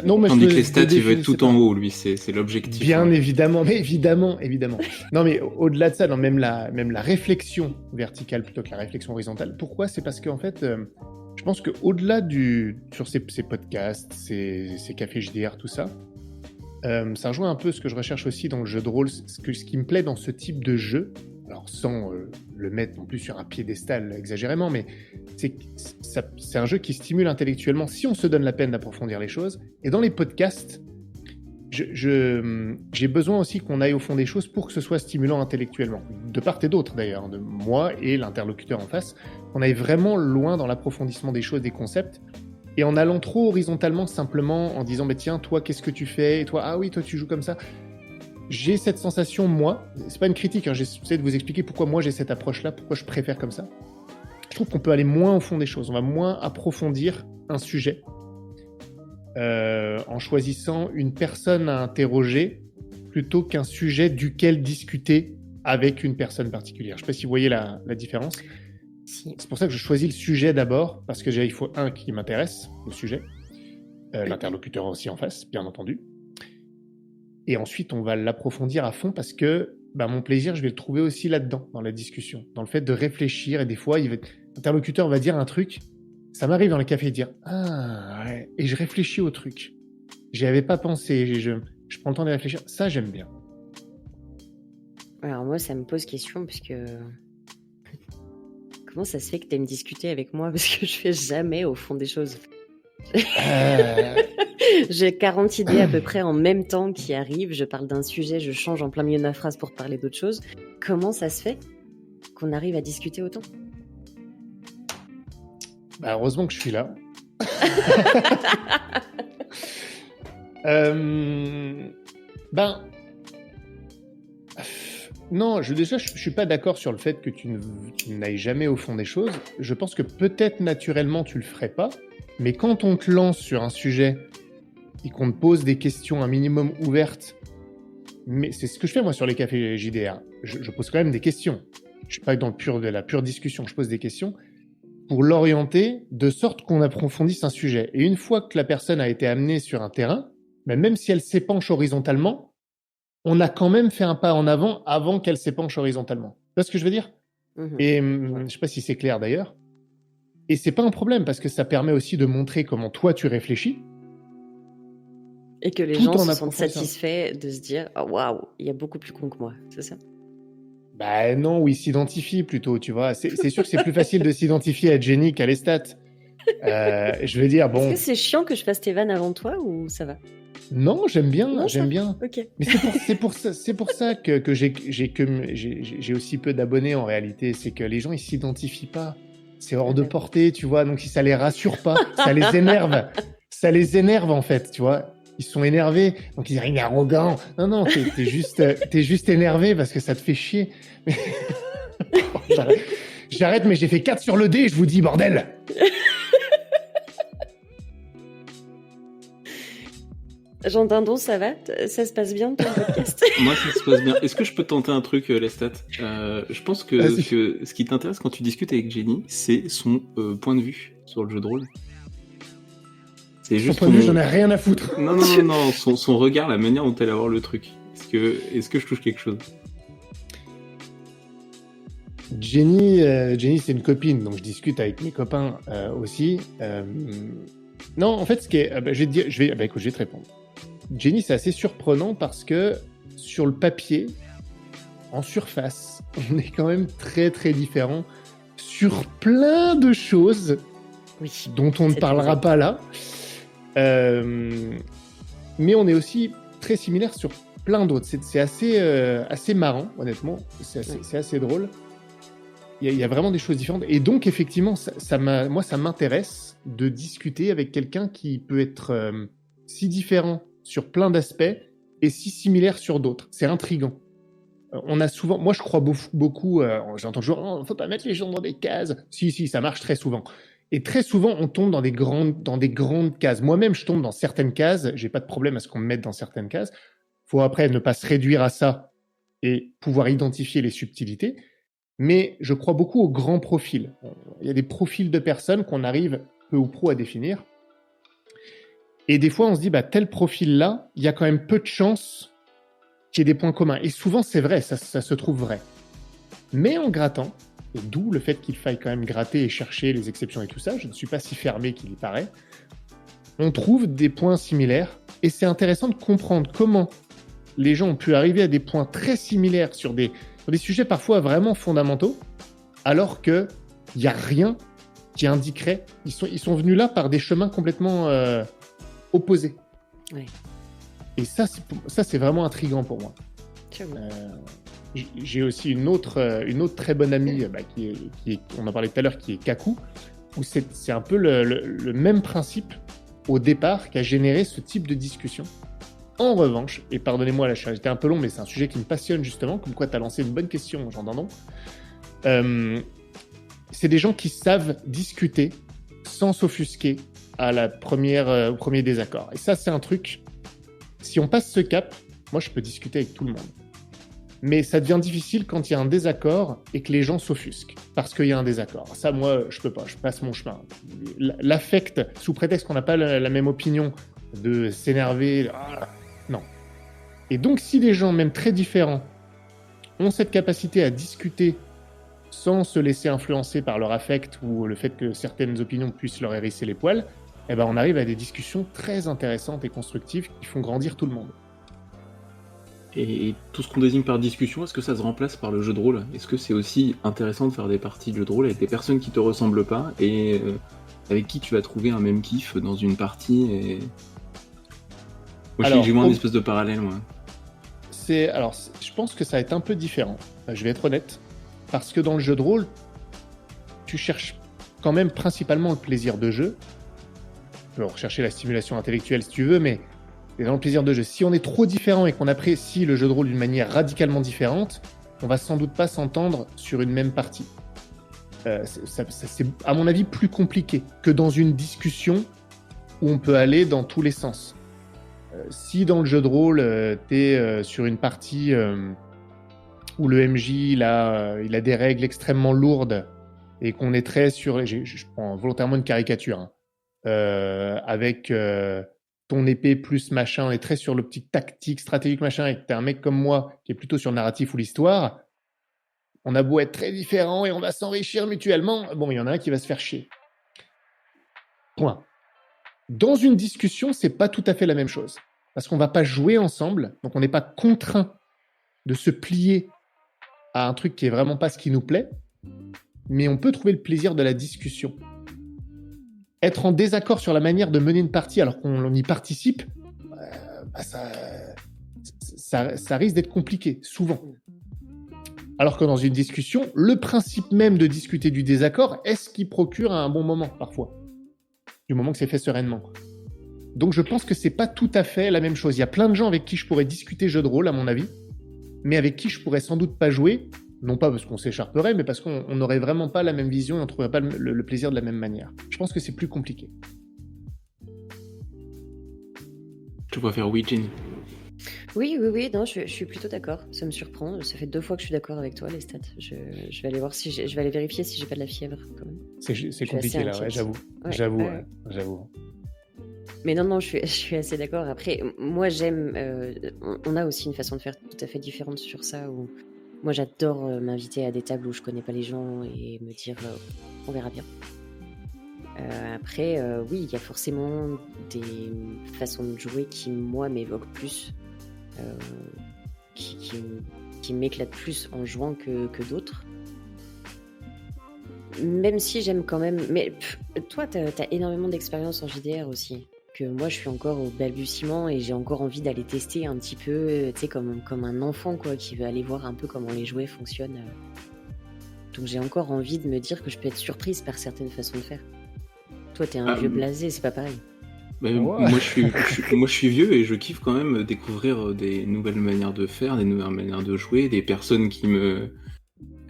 Non, mais Tandis que les stats, il veut être tout en haut, lui, c'est l'objectif. Bien hein. évidemment, mais évidemment. Non, mais au-delà de ça, non, même la réflexion verticale plutôt que la réflexion horizontale. Pourquoi ? C'est parce qu'en fait, je pense qu'au-delà sur ces podcasts, ces cafés JDR, tout ça, ça rejoint un peu ce que je recherche aussi dans le jeu de rôle, ce qui me plaît dans ce type de jeu, alors sans le mettre non plus sur un piédestal exagérément, mais c'est un jeu qui stimule intellectuellement si on se donne la peine d'approfondir les choses. Et dans les podcasts, j'ai besoin aussi qu'on aille au fond des choses pour que ce soit stimulant intellectuellement, de part et d'autre d'ailleurs, de moi et l'interlocuteur en face, qu'on aille vraiment loin dans l'approfondissement des choses, des concepts. Et en allant trop horizontalement, simplement en disant, tiens, toi, qu'est-ce que tu fais ? Et toi, ah oui, toi, tu joues comme ça. J'ai cette sensation, moi, c'est pas une critique, hein, j'essaie de vous expliquer pourquoi moi j'ai cette approche-là, pourquoi je préfère comme ça. Je trouve qu'on peut aller moins au fond des choses, on va moins approfondir un sujet en choisissant une personne à interroger plutôt qu'un sujet duquel discuter avec une personne particulière. Je sais pas si vous voyez la différence. Si. C'est pour ça que je choisis le sujet d'abord, parce que il faut un qui m'intéresse, le sujet, l'interlocuteur aussi en face, bien entendu. Et ensuite, on va l'approfondir à fond parce que mon plaisir, je vais le trouver aussi là-dedans, dans la discussion, dans le fait de réfléchir. Et des fois, l'interlocuteur va dire un truc, ça m'arrive dans les cafés de dire « Ah, ouais », et je réfléchis au truc. J'y avais pas pensé, je prends le temps de réfléchir. Ça, j'aime bien. Alors moi, ça me pose question, puisque... Comment ça se fait que tu aimes discuter avec moi ? Parce que je fais jamais au fond des choses. J'ai 40 idées à peu près en même temps qui arrivent. Je parle d'un sujet, je change en plein milieu de ma phrase pour parler d'autre chose. Comment ça se fait qu'on arrive à discuter autant? Bah, heureusement que je suis là. Ben, non, déjà, je suis pas d'accord sur le fait que tu n'ailles jamais au fond des choses. Je pense que peut-être naturellement tu le ferais pas, mais quand on te lance sur un sujet et qu'on te pose des questions un minimum ouvertes, mais c'est ce que je fais moi sur les cafés JDR. Je pose quand même des questions. Je suis pas dans de la pure discussion. Je pose des questions pour l'orienter de sorte qu'on approfondisse un sujet. Et une fois que la personne a été amenée sur un terrain, même si elle s'épanche horizontalement, on a quand même fait un pas en avant qu'elle s'épanche horizontalement. Tu vois ce que je veux dire? Et je sais pas si c'est clair d'ailleurs. Et c'est pas un problème parce que ça permet aussi de montrer comment toi tu réfléchis. Et que les Tout gens en se sentent approfondissant. satisfaits de se dire oh, waouh, il y a beaucoup plus con que moi, c'est ça? Bah non, ou ils s'identifient plutôt, tu vois. C'est sûr que c'est plus facile de s'identifier à Jenny qu'à Lestat. Je veux dire, Est-ce bon, que c'est chiant que je fasse tes vannes avant toi ou ça va? non, j'aime bien, Non, j'aime ça bien. Ok. Mais c'est pour ça que j'ai aussi peu d'abonnés en réalité. C'est que les gens, ils s'identifient pas. C'est hors de portée, tu vois. Donc si ça les rassure pas, ça les énerve. Ça les énerve en fait, tu vois. Ils sont énervés, donc ils disent il est arrogant. Non, t'es juste énervé parce que ça te fait chier. Mais... J'arrête, mais j'ai fait 4 sur le dé, je vous dis bordel. Jean Dindon, ça va? Ça se passe bien ton podcast? Moi, ça se passe bien. Est-ce que je peux tenter un truc, Lestat? Je pense que ce qui t'intéresse quand tu discutes avec Jenny, c'est son point de vue sur le jeu de rôle. C'est Son juste point de vue, j'en ai rien à foutre. Non, son regard, la manière dont elle va voir le truc. Est-ce que je touche quelque chose? Jenny, c'est une copine, donc je discute avec mes copains aussi. Non, en fait, ce qui est, écoute, je vais te répondre. Jenny, c'est assez surprenant parce que sur le papier, en surface, on est quand même très très différents sur plein de choses dont on ne parlera pas là. Mais on est aussi très similaires sur plein d'autres. C'est assez marrant, honnêtement. C'est assez drôle. Il y a vraiment des choses différentes. Et donc, effectivement, moi, ça m'intéresse de discuter avec quelqu'un qui peut être si différent sur plein d'aspects et si similaire sur d'autres. C'est intriguant. On a souvent... Moi, je crois beaucoup... j'entends toujours « faut pas mettre les gens dans des cases ». Si, ça marche très souvent. Et très souvent, on tombe dans des grandes cases. Moi-même, je tombe dans certaines cases. J'ai pas de problème à ce qu'on me mette dans certaines cases. Faut après ne pas se réduire à ça et pouvoir identifier les subtilités. Mais je crois beaucoup aux grands profils. Il y a des profils de personnes qu'on arrive peu ou prou à définir. Et des fois, on se dit, tel profil-là, il y a quand même peu de chances qu'il y ait des points communs. Et souvent, c'est vrai, ça se trouve vrai. Mais en grattant, et d'où le fait qu'il faille quand même gratter et chercher les exceptions et tout ça, je ne suis pas si fermé qu'il y paraît, on trouve des points similaires. Et c'est intéressant de comprendre comment les gens ont pu arriver à des points très similaires sur des sujets parfois vraiment fondamentaux, alors qu'il n'y a rien qui indiquerait... Ils sont venus là par des chemins complètement opposés. Ouais. Et ça, c'est vraiment intriguant pour moi. J'ai aussi une autre très bonne amie, on en parlait tout à l'heure, qui est Kaku, où c'est un peu le même principe au départ qui a généré ce type de discussion. En revanche, et pardonnez-moi, là j'étais un peu long, mais c'est un sujet qui me passionne justement, comme quoi tu as lancé une bonne question, Jean Dindon. C'est des gens qui savent discuter sans s'offusquer au premier désaccord. Et ça, c'est un truc, si on passe ce cap, moi je peux discuter avec tout le monde. Mais ça devient difficile quand il y a un désaccord et que les gens s'offusquent parce qu'il y a un désaccord. Ça, moi, je peux pas, je passe mon chemin. L'affect, sous prétexte qu'on n'a pas la même opinion, de s'énerver... Non. Et donc, si des gens, même très différents, ont cette capacité à discuter sans se laisser influencer par leur affect ou le fait que certaines opinions puissent leur hérisser les poils, on arrive à des discussions très intéressantes et constructives qui font grandir tout le monde. Et tout ce qu'on désigne par discussion, est-ce que ça se remplace par le jeu de rôle? Est-ce que c'est aussi intéressant de faire des parties de jeu de rôle avec des personnes qui te ressemblent pas et avec qui tu vas trouver un même kiff dans une partie Moi, j'ai Alors, moins une espèce de parallèle, moi. je pense que ça va être un peu différent. Je vais être honnête. Parce que dans le jeu de rôle, tu cherches quand même principalement le plaisir de jeu. Tu peux rechercher la stimulation intellectuelle si tu veux, mais c'est dans le plaisir de jeu. Si on est trop différent et qu'on apprécie le jeu de rôle d'une manière radicalement différente, on va sans doute pas s'entendre sur une même partie. C'est, à mon avis, plus compliqué que dans une discussion où on peut aller dans tous les sens. Si dans le jeu de rôle, tu es sur une partie où le MJ il a des règles extrêmement lourdes et qu'on est très sur... Je prends volontairement une caricature. Hein, avec ton épée plus machin, on est très sur l'optique tactique, stratégique, machin, et que t'es un mec comme moi qui est plutôt sur le narratif ou l'histoire, on a beau être très différents et on va s'enrichir mutuellement, bon, il y en a un qui va se faire chier. Point. Dans une discussion, c'est pas tout à fait la même chose. Parce qu'on va pas jouer ensemble, donc on n'est pas contraint de se plier à un truc qui est vraiment pas ce qui nous plaît, mais on peut trouver le plaisir de la discussion. Être en désaccord sur la manière de mener une partie alors qu'on y participe, ça risque d'être compliqué, souvent. Alors que dans une discussion, le principe même de discuter du désaccord est ce qui procure un bon moment, parfois. Du moment que c'est fait sereinement. Donc je pense que c'est pas tout à fait la même chose. Il y a plein de gens avec qui je pourrais discuter jeu de rôle, à mon avis, mais avec qui je pourrais sans doute pas jouer, non pas parce qu'on s'écharperait, mais parce qu'on n'aurait vraiment pas la même vision et on trouverait pas le plaisir de la même manière. Je pense que c'est plus compliqué. Tu préfères oui, Jenny? Oui, non, je suis plutôt d'accord. Ça me surprend. Ça fait 2 fois que je suis d'accord avec toi, les stats. Je vais aller voir si je vais aller vérifier si j'ai pas de la fièvre, quand même. C'est compliqué là, ouais, j'avoue. Ouais, J'avoue. Mais non, je suis assez d'accord. Après, moi, j'aime... on a aussi une façon de faire tout à fait différente sur ça, où moi, j'adore m'inviter à des tables où je connais pas les gens et me dire on verra bien. Après, oui, il y a forcément des façons de jouer qui, moi, m'évoquent plus, qui m'éclatent plus en jouant que d'autres. Même si j'aime quand même... Mais toi, t'as énormément d'expérience en JDR aussi. Que moi, je suis encore au balbutiement et j'ai encore envie d'aller tester un petit peu, tu sais, comme un enfant, quoi, qui veut aller voir un peu comment les jouets fonctionnent. Donc j'ai encore envie de me dire que je peux être surprise par certaines façons de faire. Toi, t'es un vieux blasé, c'est pas pareil. Ouais. Moi, je suis vieux et je kiffe quand même découvrir des nouvelles manières de faire, des nouvelles manières de jouer, des personnes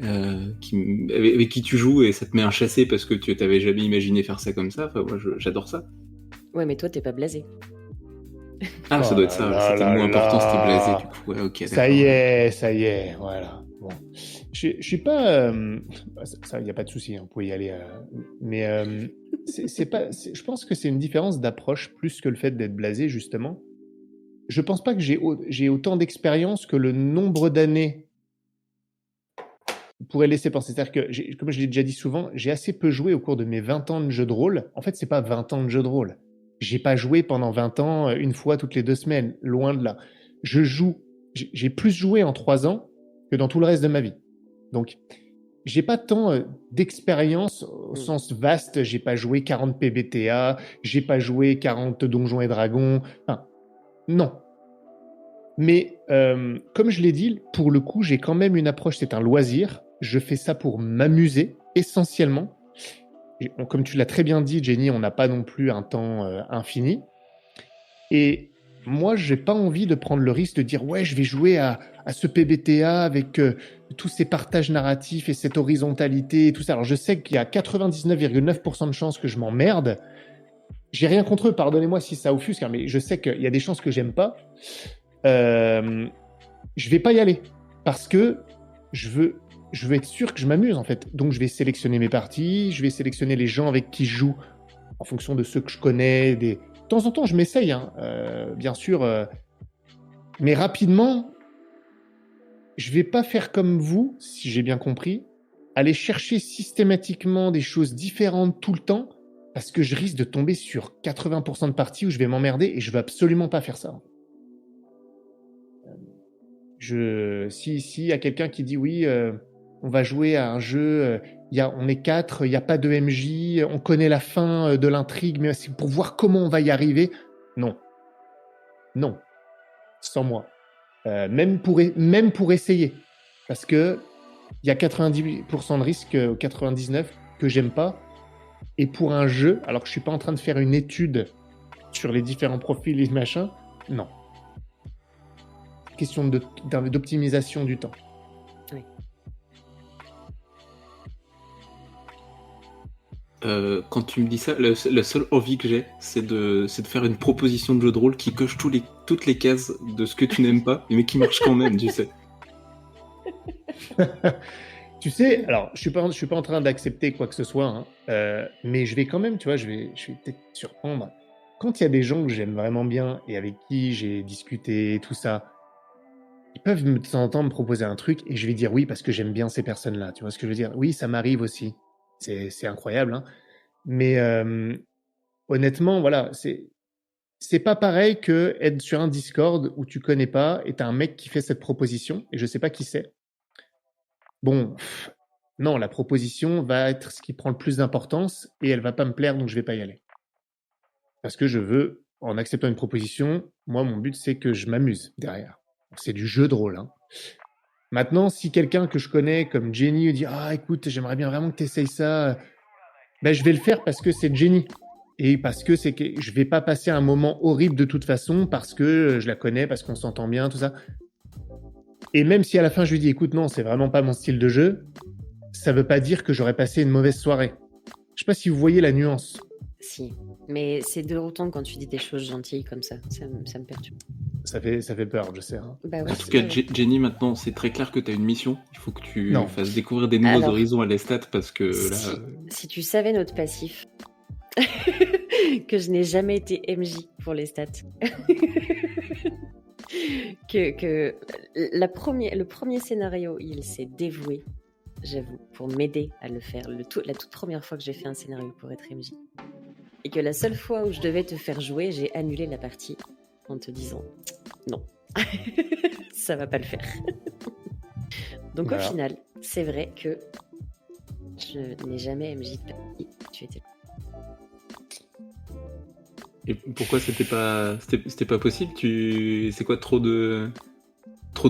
avec qui tu joues et ça te met un chassé parce que tu t'avais jamais imaginé faire ça comme ça. Enfin, moi, j'adore ça. Ouais, mais toi, t'es pas blasé. Ah, ça doit être ça. C'était le mot important, c'était blasé, du coup. Ouais, ok, ça y est, voilà. Bon. Je suis pas... il n'y a pas de souci, on peut y aller. Mais je pense que c'est une différence d'approche plus que le fait d'être blasé, justement. Je pense pas que j'ai autant d'expérience que le nombre d'années pourrait laisser penser. C'est-à-dire que, comme je l'ai déjà dit souvent, j'ai assez peu joué au cours de mes 20 ans de jeu de rôle. En fait, c'est pas 20 ans de jeu de rôle. J'ai pas joué pendant 20 ans, une fois toutes les 2 semaines, loin de là. J'ai plus joué en 3 ans que dans tout le reste de ma vie. Donc, j'ai pas tant d'expérience au sens vaste. J'ai pas joué 40 PBTA, j'ai pas joué 40 Donjons et Dragons. Enfin, non. Mais comme je l'ai dit, pour le coup, j'ai quand même une approche, c'est un loisir. Je fais ça pour m'amuser, essentiellement. Comme tu l'as très bien dit, Jenny, on n'a pas non plus un temps infini. Et moi, j'ai pas envie de prendre le risque de dire « Ouais, je vais jouer à ce PBTA avec tous ces partages narratifs et cette horizontalité et tout ça. » Alors, je sais qu'il y a 99,9% de chances que je m'emmerde. J'ai rien contre eux, pardonnez-moi si ça offusque, hein, mais je sais qu'il y a des chances que j'aime pas. Je vais pas y aller parce que je veux être sûr que je m'amuse, en fait. Donc, je vais sélectionner mes parties, je vais sélectionner les gens avec qui je joue en fonction de ceux que je connais. De temps en temps, je m'essaye, hein, bien sûr. Mais rapidement, je vais pas faire comme vous, si j'ai bien compris, aller chercher systématiquement des choses différentes tout le temps parce que je risque de tomber sur 80% de parties où je vais m'emmerder et je veux absolument pas faire ça. Si y a quelqu'un qui dit oui, on va jouer à un jeu, on est 4, il n'y a pas de MJ, on connaît la fin de l'intrigue, mais c'est pour voir comment on va y arriver. Non. Non, sans moi. Même pour essayer. Parce que il y a 90% de risques, 99, que j'aime pas. Et pour un jeu, alors que je suis pas en train de faire une étude sur les différents profils et machin, non. Question d'optimisation du temps. Oui. Quand tu me dis ça, la seule envie que j'ai, c'est de faire une proposition de jeu de rôle qui coche toutes les cases de ce que tu n'aimes pas, mais qui marche quand même, tu sais. Tu sais, alors je suis pas en train d'accepter quoi que ce soit, hein, mais je vais quand même, tu vois, je vais peut-être te surprendre. Quand il y a des gens que j'aime vraiment bien et avec qui j'ai discuté, tout ça, ils peuvent de temps en temps me proposer un truc et je vais dire oui parce que j'aime bien ces personnes-là. Tu vois ce que je veux dire? Oui, ça m'arrive aussi. C'est incroyable, hein. Mais honnêtement, voilà, c'est pas pareil que être sur un Discord où tu connais pas et t'as un mec qui fait cette proposition et je sais pas qui c'est. Bon, non, la proposition va être ce qui prend le plus d'importance et elle va pas me plaire, donc je vais pas y aller. Parce que je veux, en acceptant une proposition, moi, mon but, c'est que je m'amuse derrière. Donc, c'est du jeu de rôle, hein. Maintenant, si quelqu'un que je connais comme Jenny dit « Ah, écoute, j'aimerais bien vraiment que tu essayes ça », ben, je vais le faire parce que c'est Jenny. Et parce que je vais pas passer un moment horrible de toute façon parce que je la connais, parce qu'on s'entend bien, tout ça. Et même si à la fin je lui dis écoute, non, c'est vraiment pas mon style de jeu, ça veut pas dire que j'aurais passé une mauvaise soirée. Je sais pas si vous voyez la nuance. Si, mais c'est de autant quand tu dis des choses gentilles comme ça me perturbe. Ça fait peur, je sais, hein. Bah ouais, En tout cas, Jenny, maintenant, c'est très clair que tu as une mission. Il faut que tu Non. fasses découvrir des nouveaux Alors, horizons à l'Estat parce que là. Si tu savais notre passif, que je n'ai jamais été MJ pour les stats. que le premier scénario, il s'est dévoué, j'avoue, pour m'aider à le faire. La toute première fois que j'ai fait un scénario pour être MJ. Et que la seule fois où je devais te faire jouer, j'ai annulé la partie en te disant non, ça va pas le faire. Donc Voilà. au final, c'est vrai que je n'ai jamais MJ de partie. Tu étais. Et pourquoi c'était pas possible? C'est quoi, trop de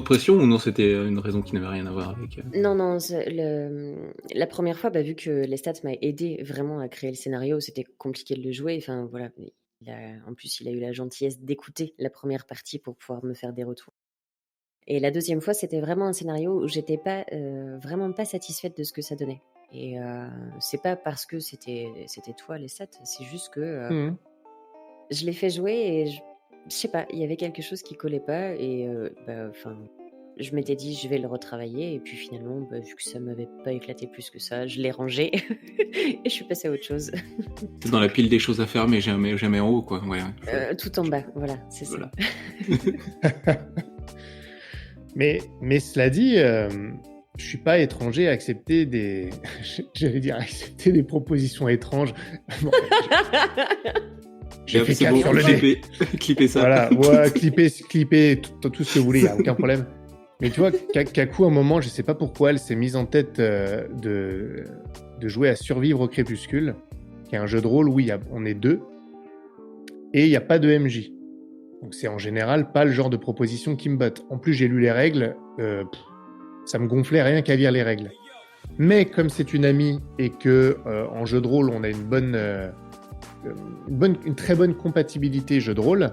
pression ou non, c'était une raison qui n'avait rien à voir avec. Non, la première fois, vu que les stats m'a aidé vraiment à créer le scénario, c'était compliqué de le jouer. Enfin voilà, en plus il a eu la gentillesse d'écouter la première partie pour pouvoir me faire des retours. Et la deuxième fois, c'était vraiment un scénario où j'étais pas vraiment pas satisfaite de ce que ça donnait. Et c'est pas parce que c'était toi les stats, c'est juste que je l'ai fait jouer et je sais pas, il y avait quelque chose qui collait pas et je m'étais dit je vais le retravailler et puis finalement vu que ça m'avait pas éclaté plus que ça, je l'ai rangé et je suis passée à autre chose. C'est dans la pile des choses à faire mais jamais en haut quoi. Ouais. Tout en bas, voilà, c'est Voilà. Ça. mais cela dit, je suis pas étranger à accepter j'allais dire accepter des propositions étranges. Bon, j'ai fait 4 sur le nez. Clipper ça. Voilà, ouais, clipper tout ce que vous voulez, il n'y a aucun problème. Mais tu vois, Kaku, à un moment, je sais pas pourquoi, elle s'est mise en tête de jouer à Survivre au Crépuscule, qui est un jeu de rôle où on est 2, et il n'y a pas de MJ. Donc c'est en général pas le genre de proposition qui me botte. En plus, j'ai lu les règles, ça me gonflait rien qu'à lire les règles. Mais comme c'est une amie et que en jeu de rôle, on a une très bonne compatibilité jeu de rôle,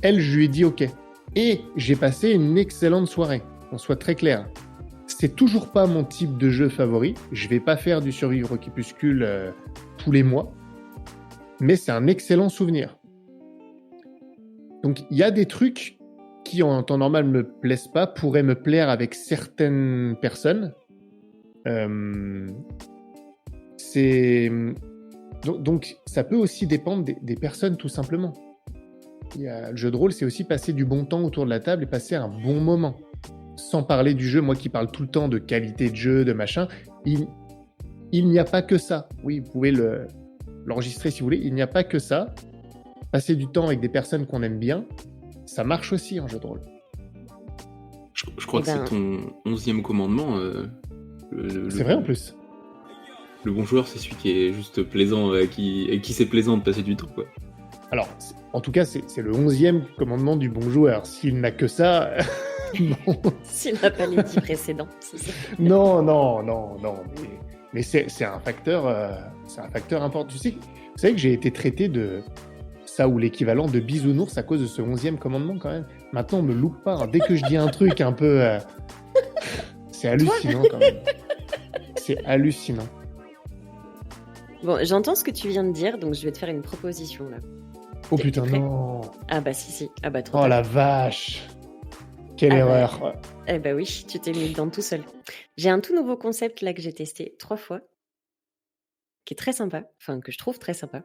elle, je lui ai dit OK. Et j'ai passé une excellente soirée, qu'on soit très clair. C'est toujours pas mon type de jeu favori. Je vais pas faire du Survivre au Crépuscule tous les mois. Mais c'est un excellent souvenir. Donc, il y a des trucs qui, en temps normal, me plaisent pas, pourraient me plaire avec certaines personnes. Donc, ça peut aussi dépendre des personnes, tout simplement. Le jeu de rôle, c'est aussi passer du bon temps autour de la table et passer un bon moment. Sans parler du jeu, moi qui parle tout le temps de qualité de jeu, de machin, il n'y a pas que ça. Oui, vous pouvez l'enregistrer si vous voulez. Il n'y a pas que ça. Passer du temps avec des personnes qu'on aime bien, ça marche aussi en jeu de rôle. Je crois que c'est ton 11e commandement. C'est vrai en plus. Le bon joueur, c'est celui qui est juste plaisant, avec qui c'est plaisant de passer du temps, quoi. Alors, en tout cas, c'est le 11e commandement du bon joueur. S'il n'a que ça, non. S'il n'a pas les 10 précédents, c'est ça. Non. Mais c'est un facteur important. Vous savez que j'ai été traité de ça ou l'équivalent de bisounours à cause de ce 11e commandement quand même. Maintenant, on me loupe pas. Dès que je dis un truc un peu... c'est hallucinant quand même. C'est hallucinant. Bon, j'entends ce que tu viens de dire, donc je vais te faire une proposition là. Oh T'es putain, prêt? non. Ah bah si. Ah bah trop Oh tard. la vache. Quelle Ah bah. erreur. Eh bah oui, tu t'es mis dedans tout seul. J'ai un tout nouveau concept là que j'ai testé 3 fois, qui est très sympa, enfin que je trouve très sympa.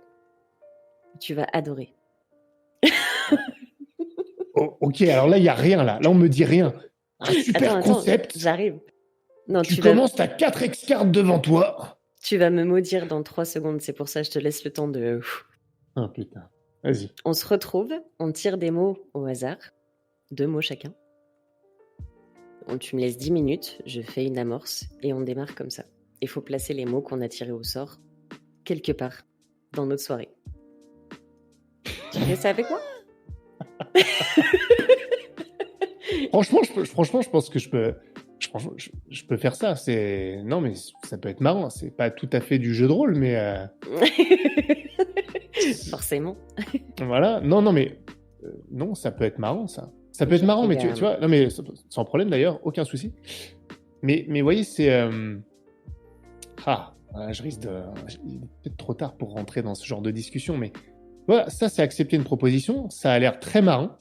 Tu vas adorer. Oh, ok, alors là, il n'y a rien là. Là, on me dit rien. Un super Attends, concept. j'arrive. Non, Tu commences, t'as 4 ex-cartes devant toi. tu vas me maudire dans 3 secondes, c'est pour ça que je te laisse le temps de... Oh putain, vas-y. On se retrouve, on tire des mots au hasard, 2 mots chacun. Tu me laisses 10 minutes, je fais une amorce et on démarre comme ça. Il faut placer les mots qu'on a tirés au sort quelque part dans notre soirée. Tu fais ça avec moi? Franchement, je pense que je peux faire ça. Non, mais ça peut être marrant. C'est pas tout à fait du jeu de rôle, mais Forcément. voilà. Non, mais non, ça peut être marrant, ça. Ça peut être marrant, mais tu vois, non, mais sans problème d'ailleurs, aucun souci. Mais vous voyez, c'est je risque de. Il est peut-être trop tard pour rentrer dans ce genre de discussion, mais voilà, ça, c'est accepter une proposition. Ça a l'air très marrant,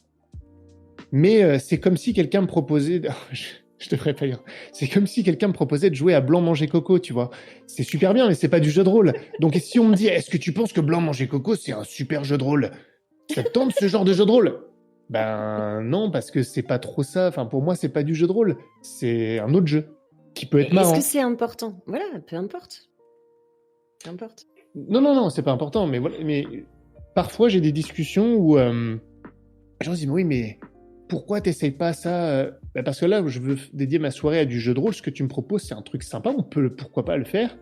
mais c'est comme si quelqu'un me proposait. Je devrais pas dire. C'est comme si quelqu'un me proposait de jouer à Blanc Manger Coco, tu vois. C'est super bien, mais c'est pas du jeu de rôle. Donc, si on me dit, est-ce que tu penses que Blanc Manger Coco, c'est un super jeu de rôle? Ça te tente ce genre de jeu de rôle? Ben non, parce que c'est pas trop ça. Enfin, pour moi, c'est pas du jeu de rôle. C'est un autre jeu qui peut être marrant. Est-ce que c'est important? Voilà, peu importe. Peu importe. Non, c'est pas important. Mais voilà. Mais parfois, j'ai des discussions où les gens disent, oui, mais pourquoi t'essayes pas ça? Parce que là, je veux dédier ma soirée à du jeu de rôle. Ce que tu me proposes, c'est un truc sympa. On peut, pourquoi pas le faire,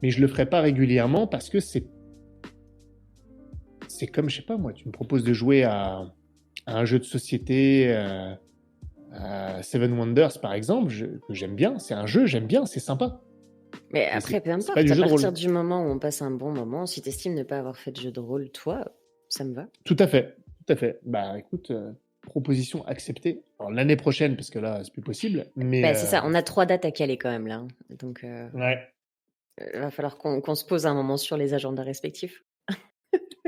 mais je le ferai pas régulièrement parce que c'est comme, je sais pas moi, tu me proposes de jouer à un jeu de société, Seven Wonders par exemple, que j'aime bien. C'est un jeu, j'aime bien, c'est sympa. Mais après, peu importe. À partir du moment où on passe un bon moment, si t'estimes ne pas avoir fait de jeu de rôle, toi, ça me va. Tout à fait. Bah écoute, proposition acceptée. Alors l'année prochaine, parce que là, c'est plus possible. Mais c'est ça, on a 3 dates à caler quand même là. Hein. Donc, ouais. Va falloir qu'on se pose un moment sur les agendas respectifs.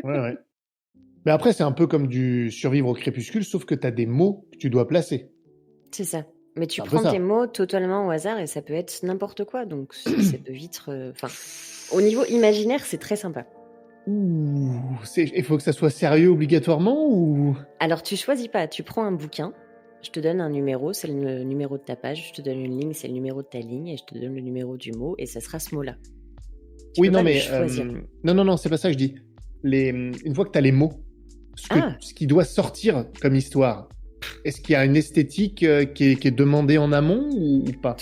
Ouais. Mais après, c'est un peu comme du survivre au crépuscule, sauf que tu as des mots que tu dois placer. C'est ça. Mais tu prends tes mots totalement au hasard et ça peut être n'importe quoi. Donc, ça peut vite... au niveau imaginaire, c'est très sympa. Il faut que ça soit sérieux obligatoirement ou... Alors, tu choisis pas. Tu prends un bouquin, je te donne un numéro, c'est le numéro de ta page. Je te donne une ligne, c'est le numéro de ta ligne. Et je te donne le numéro du mot et ça sera ce mot-là. Oui, non, mais... Non, c'est pas ça que je dis. Une fois que tu as les mots, ce qui doit sortir comme histoire, est-ce qu'il y a une esthétique qui est demandée en amont ou pas?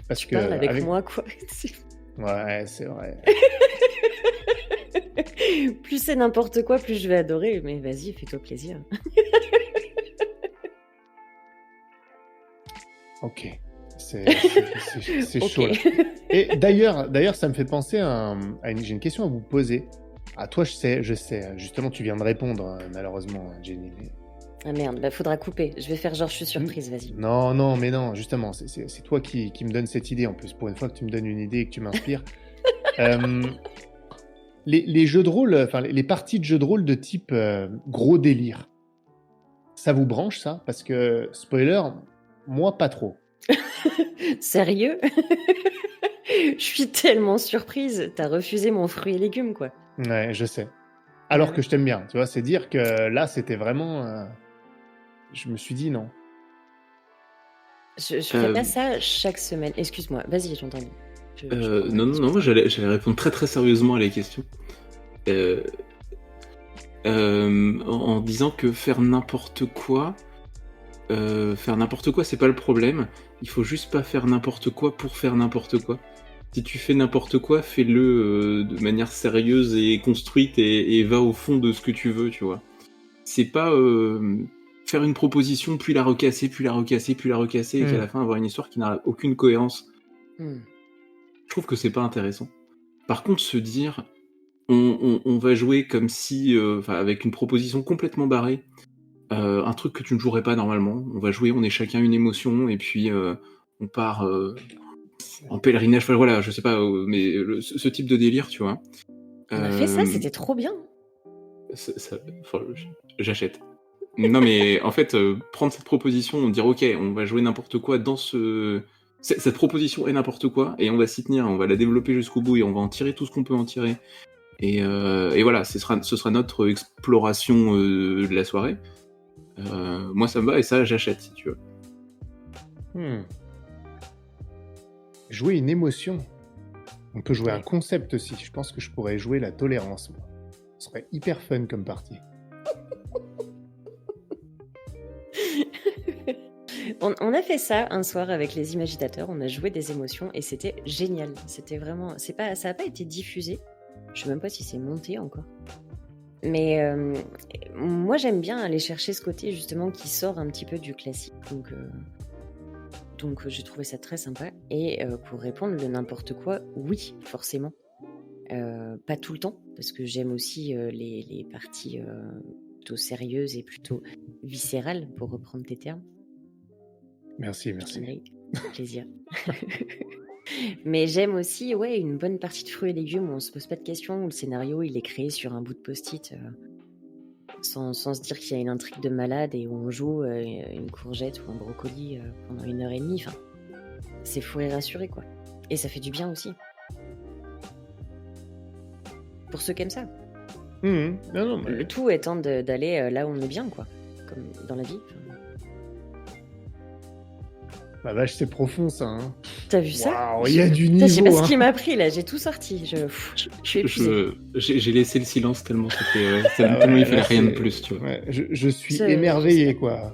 Parce tu parles avec moi, quoi. Ouais, c'est vrai. Plus c'est n'importe quoi, plus je vais adorer. Mais vas-y, fais-toi plaisir. Ok. C'est chaud, là. Et d'ailleurs, ça me fait penser j'ai une question à vous poser. Ah, toi, je sais. Justement, tu viens de répondre, malheureusement, Jenny. Ah merde, faudra couper. Je vais faire genre je suis surprise, vas-y. Non, mais non, justement, c'est toi qui me donne cette idée, en plus. Pour une fois que tu me donnes une idée et que tu m'inspires. Les jeux de rôle, enfin, les parties de jeux de rôle de type gros délire, ça vous branche, ça? Parce que, spoiler, moi, pas trop. Sérieux? Je suis tellement surprise. T'as refusé mon fruit et légumes, quoi. Ouais, je sais. Alors que je t'aime bien, tu vois, c'est dire que là, c'était vraiment... Je me suis dit non. Je fais pas ça chaque semaine. Excuse-moi, vas-y, j'entends. Non, j'allais répondre très très sérieusement à la question. En disant que faire n'importe quoi, c'est pas le problème. Il faut juste pas faire n'importe quoi pour faire n'importe quoi. Si tu fais n'importe quoi, fais-le de manière sérieuse et construite et va au fond de ce que tu veux, tu vois. c'est pas faire une proposition, puis la recasser, puis la recasser, puis la recasser, et qu'à la fin avoir une histoire qui n'a aucune cohérence. Je trouve que c'est pas intéressant. Par contre, se dire, on va jouer comme si, avec une proposition complètement barrée, un truc que tu ne jouerais pas normalement. On va jouer, on est chacun une émotion, et puis on part en pèlerinage. Enfin, voilà, je sais pas, mais ce type de délire, tu vois. On a fait ça, c'était trop bien. J'achète. Non, mais en fait, prendre cette proposition, dire ok, on va jouer n'importe quoi dans ce. Cette proposition est n'importe quoi, et on va s'y tenir, on va la développer jusqu'au bout, et on va en tirer tout ce qu'on peut en tirer. Et voilà, ce sera notre exploration de la soirée. Moi, ça me va, et ça, j'achète, si tu veux. Jouer une émotion. On peut jouer un concept aussi. Je pense que je pourrais jouer la tolérance. Moi. Ce serait hyper fun comme partie. On a fait ça un soir avec les imagitateurs, on a joué des émotions et c'était génial. C'était vraiment, ça n'a pas été diffusé. Je sais même pas si c'est monté encore. Mais moi j'aime bien aller chercher ce côté justement qui sort un petit peu du classique. Donc j'ai trouvé ça très sympa. Et pour répondre le n'importe quoi, oui, forcément. Pas tout le temps, parce que j'aime aussi les parties plutôt sérieuses et plutôt viscérales, pour reprendre tes termes. Merci. Plaisir. Mais j'aime aussi une bonne partie de fruits et légumes où on se pose pas de questions, où le scénario il est créé sur un bout de post-it sans se dire qu'il y a une intrigue de malade et où on joue une courgette ou un brocoli pendant 1h30. Enfin, c'est fou et rassuré quoi. Et ça fait du bien aussi. Pour ceux qui aiment ça. Non, mais... Le tout étant d'aller là où on est bien quoi, comme dans la vie. La vache, c'est profond ça. Hein. T'as vu ça? Il y a du niveau. Je sais pas ce qui m'a pris là, j'ai tout sorti. Je suis épuisée. J'ai laissé le silence tellement tellement il fallait rien de plus, tu vois. Ouais, je suis émerveillé quoi.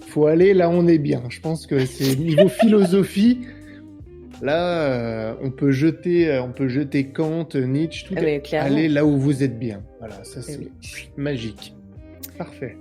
Faut aller là où on est bien. Je pense que c'est niveau philosophie. Là, on peut jeter Kant, Nietzsche, tout. Allez là où vous êtes bien. Voilà, ça c'est magique. Parfait.